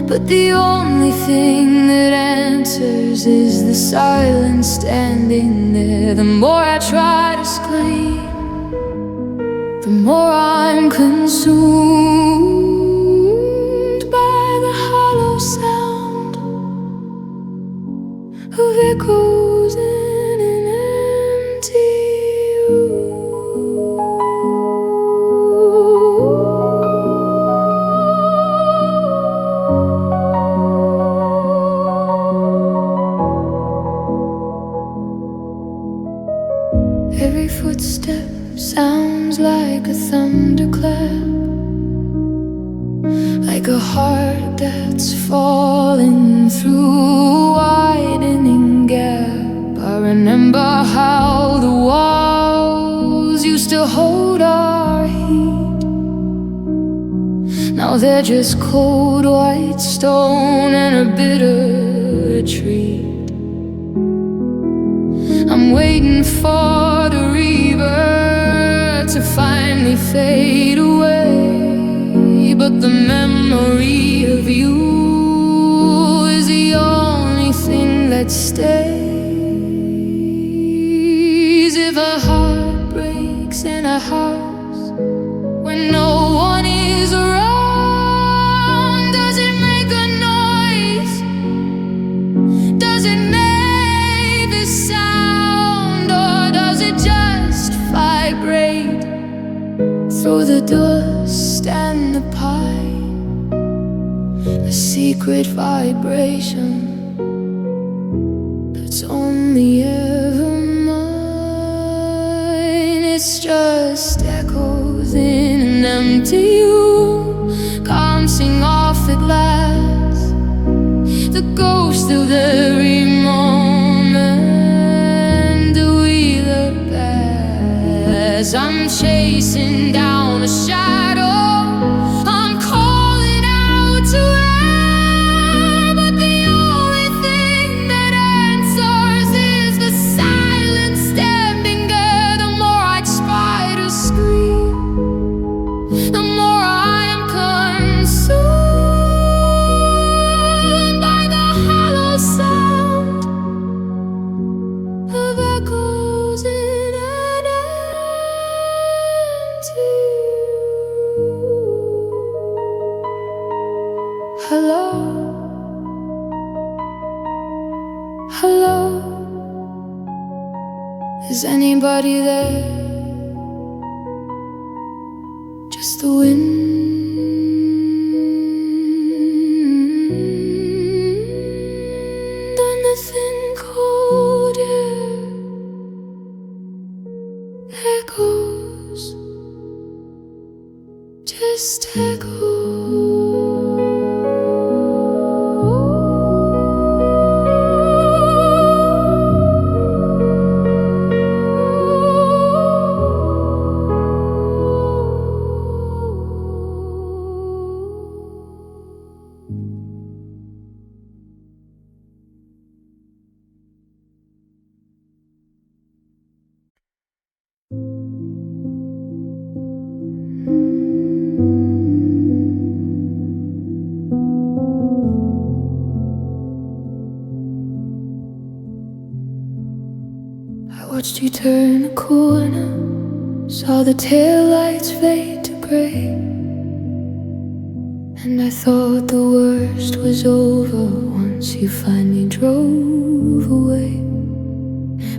but the only thing that answers is the silence standing there. The more I try to scream, the more I'm consumed by the hollow sound of echoes in an empty room. Every footstep sounds like a thunderclap, like a heart that's falling through a widening gap. I remember how the walls used to hold our heat. Now they're just cold white stone and a bitter retreat. I'm waiting for the river to finally fade away, but the memory of you is the only thing that stays. If a heart breaks in a house when no one is around, does it make a noise? Does it make a sound? Or does it just vibrate through the dust and the pine? A secret vibration that's only ever mine. It's just echoes in an empty room, bouncing off the glass, the ghost of every moment chasing down a shadow. I'm calling out to air, but the only thing that answers is the silence standing there. The more I try to scream, the more I am consumed by the hollow sound of echoes in an empty room. Hello, hello, is anybody there? Just the wind and the thin cold air. Echoes, just I watched you turn a corner, saw the taillights fade to gray, and I thought the worst was over once you finally drove away.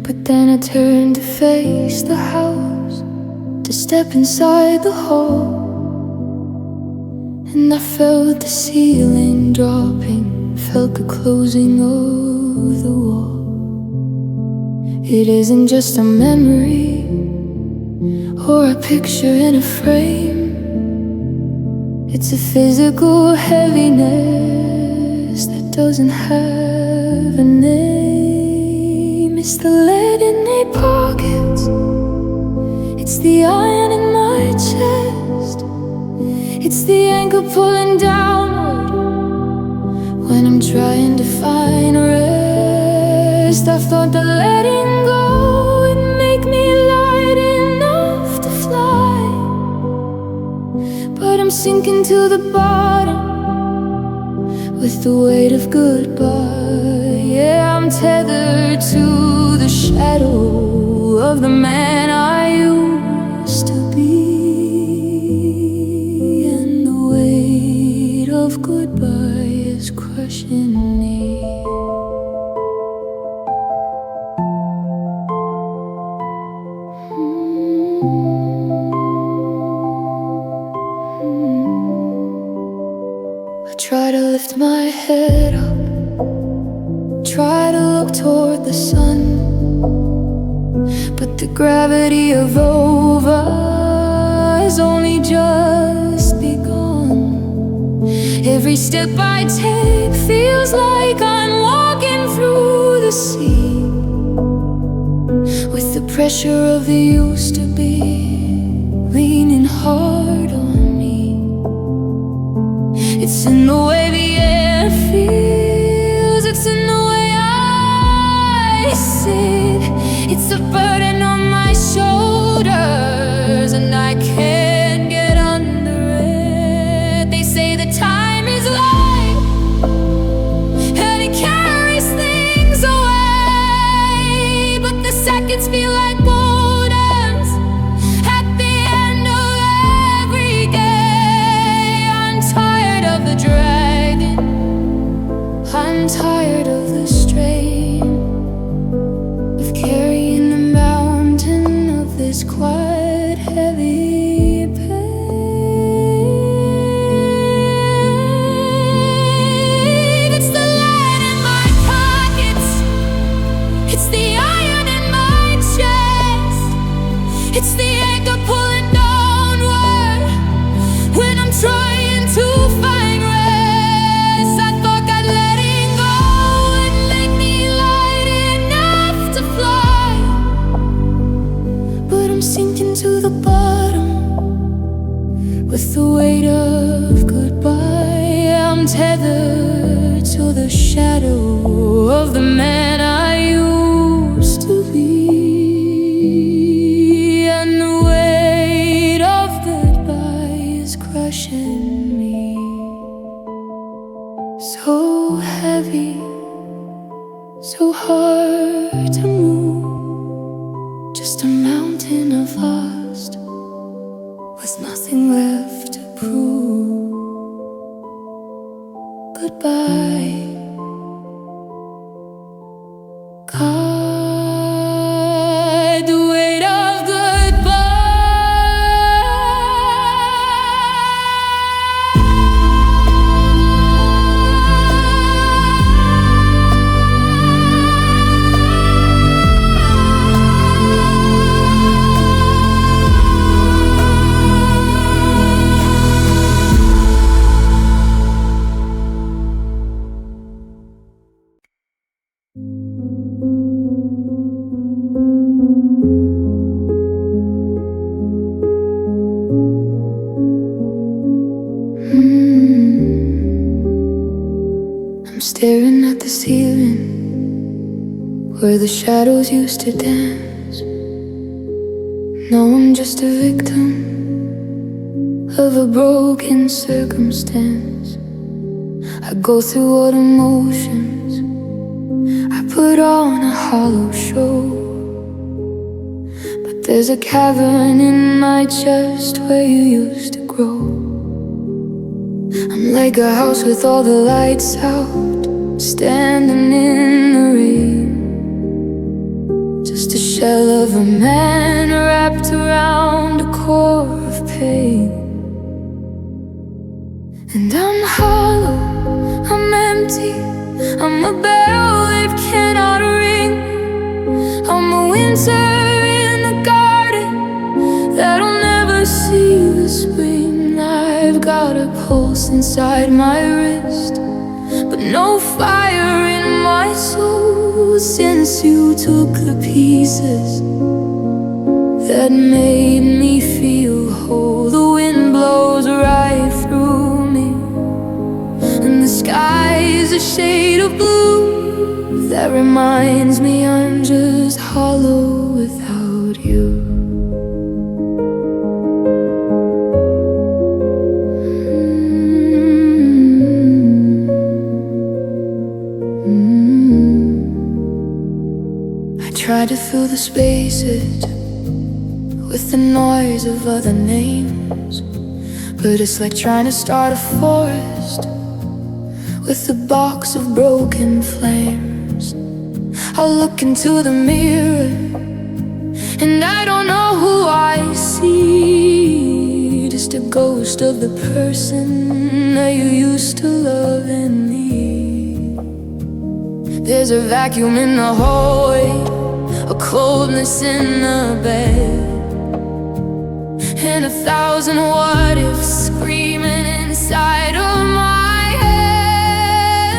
But then I turned to face the house, to step inside the hall, and I felt the ceiling dropping, felt the closing of the wall. It isn't just a memory or a picture in a frame. It's a physical heaviness that doesn't have a name. It's the lead in my pockets, it's the iron in my chest, it's the anchor pulling downward when I'm trying to find rest. I thought that letting go would make me light enough to fly, but I'm sinking to the bottom with the weight of goodbye. Yeah, I'm tethered to the shadow of the man I used to be, and the weight of goodbye is crushing me. I try to lift my head up, try to look toward the sun, but the gravity of over has only just begun. Every step I take feels like I'm walking through the sea, with the pressure of the used to be leaning hard on me. It's in the way the air feels, it's in the way I sit. It's a burden on my shoulders, and I can't get under it. They say the time is light, and it carries things away, but the seconds feel like boulders at the end of every day. I'm tired of the dragging, I'm tired of the strain of carrying the mountain of this quiet, heavy pain. It's the lead in my pockets, it's the iron in my chest, it's the anchor pulling downward when I'm trying to find rest. I thought that letting go would make me light enough to fly, but I'm sinking to the bottom with the weight of goodbye. I'm tethered to the shadow of the man I used to be, and the weight of goodbye is crushing me. So heavy, so hard to move, just a mountain of lost with nothing left to prove. Goodbye, God, the weight of I'm staring at the ceiling where the shadows used to dance. Now I'm just a victim of a broken circumstance. I go through all emotions, I put on a hollow show, but there's a cavern in my chest where you used to grow. I'm like a house with all the lights out, standing in the rain, just a shell of a man wrapped around a core of pain. And I'm hollow, I'm empty, I'm a bell that cannot ring. I'm a winter in the garden that'll never see the spring. I've got a pulse inside my wrist, but no fire in my soul since you took the pieces that made me feel whole. The wind blows right through me, and the sky's a shade of blue that reminds me I'm just hollow without you. Try to fill the spaces with the noise of other names, but it's like trying to start a forest with a box of broken flames. I look into the mirror and I don't know who I see, just a ghost of the person that you used to love and need. There's a vacuum in the hallway, a coldness in the bed, and 1,000 what ifs screaming inside of my head.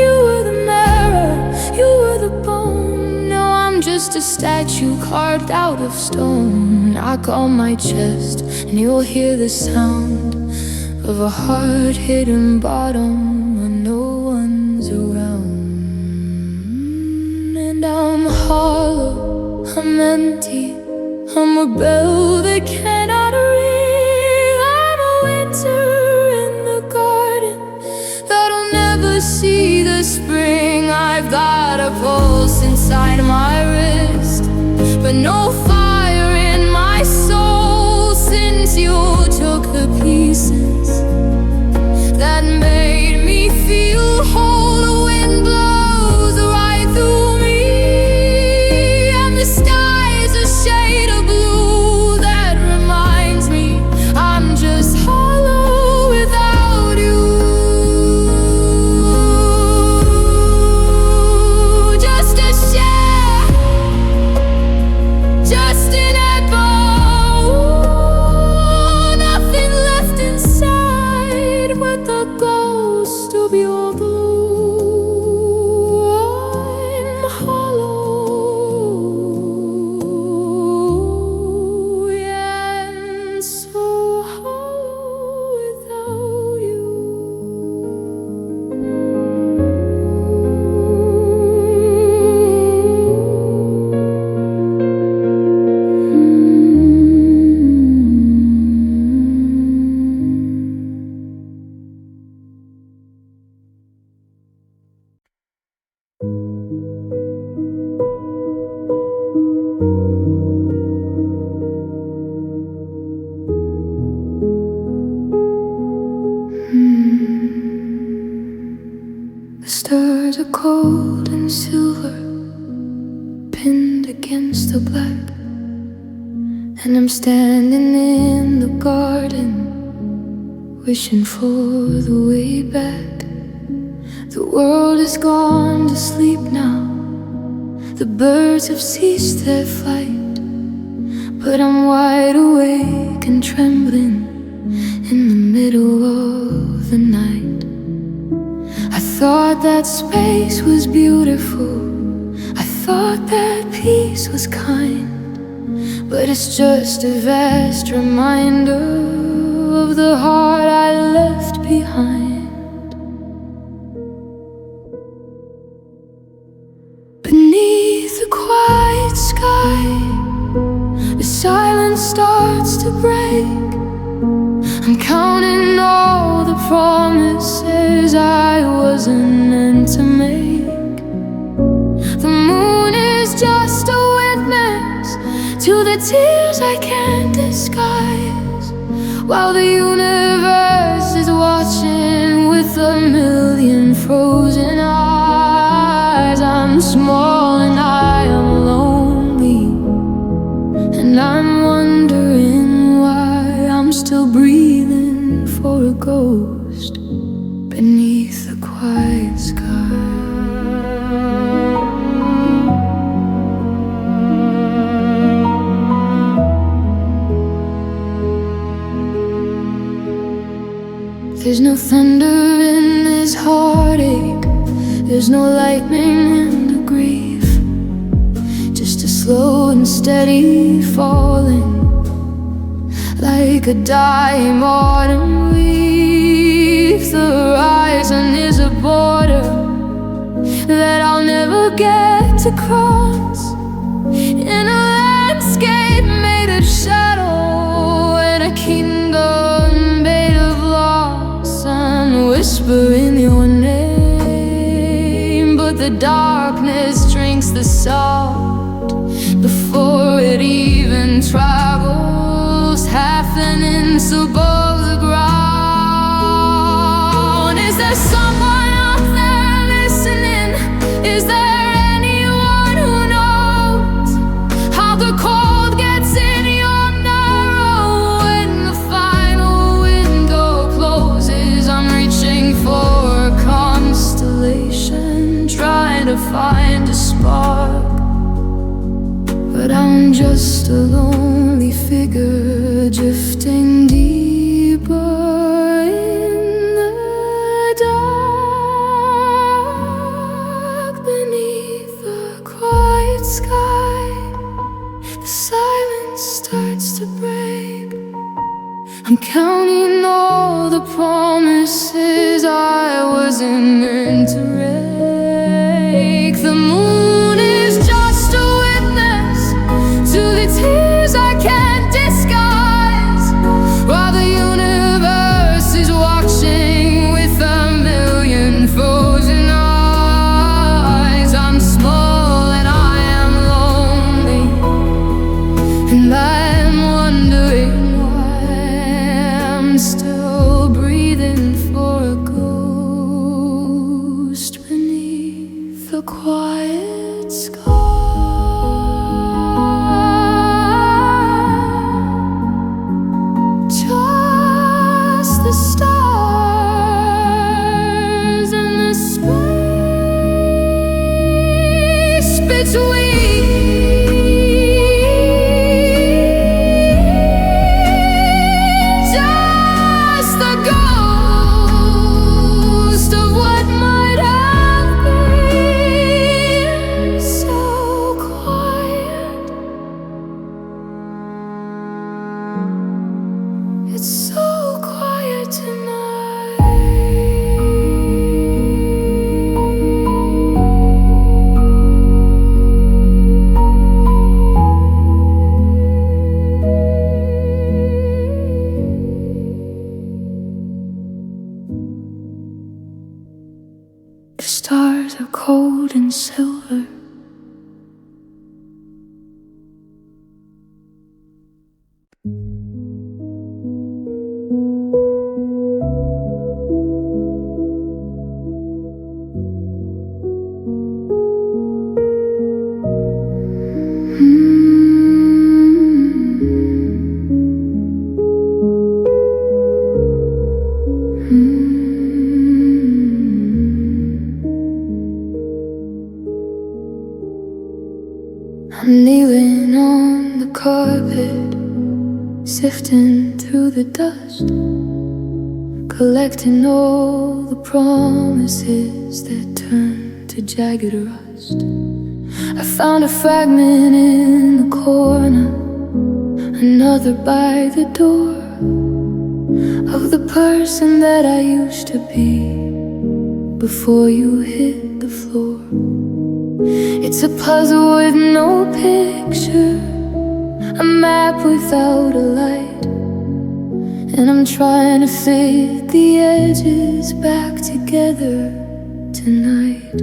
You were the mirror, you were the bone. Now I'm just a statue carved out of stone. Knock on my chest and you'll hear the sound of a heart hitting bottom when no one's around. And I'm hollow, I'm empty, I'm a bell that cannot ring. I'm a winter in the garden that'll never see the spring. I've got a pulse inside my wrist, but no fire in my soul since you took the pieces that made me feel whole. The wind blows right through me, and the sky's a shade of blue that reminds me I'm just hollow without you. Just a shell, cold and silver, pinned against the black. And I'm standing in the garden, wishing for the way back. The world has gone to sleep now, the birds have ceased their flight, but I'm wide awake and trembling in the middle of the night. I thought that space was beautiful, I thought that peace was kind, but it's just a vast reminder of the heart I left behind. Beneath the quiet sky, the silence starts to break. I'm counting all the promises I wasn't meant to make. The moon is just a witness to the tears I can't disguise, while the universe is watching with a million frozen eyes. I'm small and I am lonely, and I'm wondering why I'm still breathing for a ghost beneath the quiet sky. There's no thunder in this heartache, there's no lightning in the grief, just a slow and steady falling, like a dying autumn leaf. The horizon is a border that I'll never get to cross, in a landscape made of shadow and a kingdom made of loss. I'm whispering your name, but the darkness drinks the salt before it even travels half an inch above the ground. Is there someone out there listening? Is there anyone who knows how the cold gets in your marrow when the final window closes? I'm reaching for a constellation, trying to find a spark, but I'm just a lonely figure drifting deeper in the dark. Beneath the quiet sky, the silence starts to break. I'm counting all the promises I wasn't meant to break. The moon is just a witness to the tears I can't disguise, while the universe is watching with a million frozen eyes. I'm small and I am lonely, and I'm wondering why I'm still breathing for a ghost beneath the quiet sky. Just the stars and the space between. Just the ghost of what might have been. So quiet, it's so quiet tonight. The stars are cold and silver, sifting through the dust, collecting all the promises that turn to jagged rust. I found a fragment in the corner, another by the door, of the person that I used to be before you hit the floor. It's a puzzle with no picture, a map without a light, and I'm trying to fit the edges back together tonight.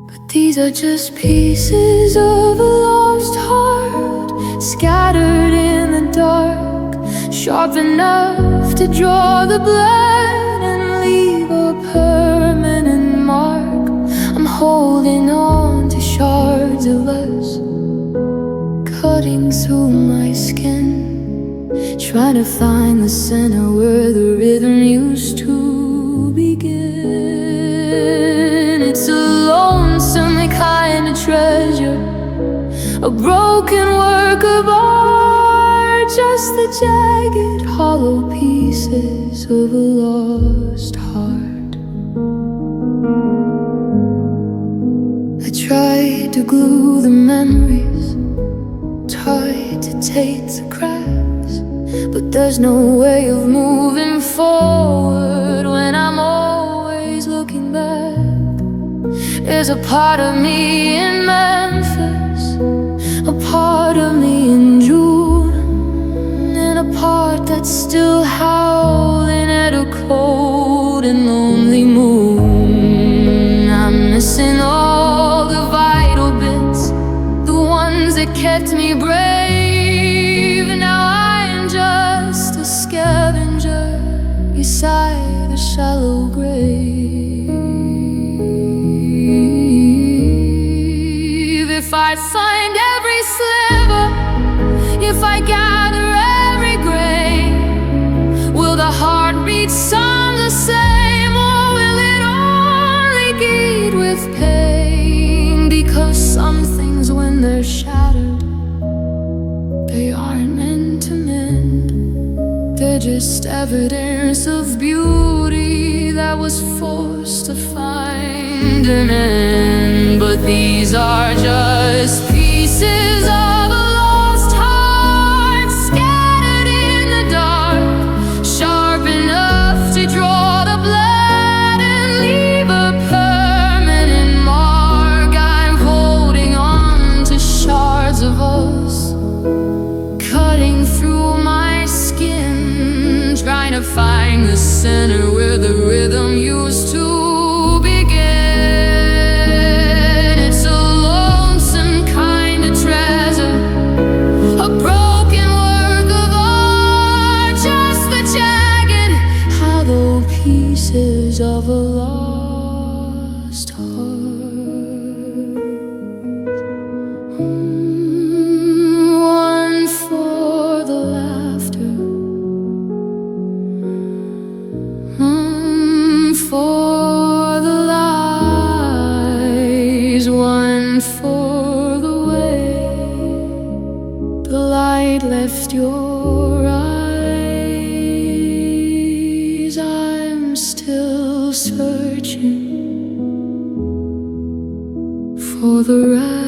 But these are just pieces of a lost heart, scattered in the dark, sharp enough to draw the blood and leave a permanent mark. I'm holding on to shards of us, cutting through my skin, trying to find the center where the rhythm used to begin. It's a lonesome kind of treasure, a broken work of art, just the jagged, hollow pieces of a lost heart. I tried to glue the memories, tried to take the cracks, but there's no way of moving forward when I'm always looking back. There's a part of me in Memphis, a part of me in June, and a part that's still howling at a cold and lonely moon. I'm missing all the vital bits, the ones that kept me brave. Now I am just a scavenger beside a shallow grave. If I find every sliver, if I gather every grain, will the heartbeat sound the same, or will it only beat with pain? Because some things, when they're shattered, they aren't meant to mend. They're just evidence of beauty that was forced to find an end. But these are just pieces of a lost heart, scattered in the dark, sharp enough to draw the blood and leave a permanent mark. I'm holding on to shards of us, cutting through my skin, trying to find the center where the rhythm used to begin. It's a lonesome kind of treasure, a broken work of art, just the jagged, hollow pieces of a lost heart. One for the laughter, for the lies, one for the way the light left your eyes. I'm still searching for the right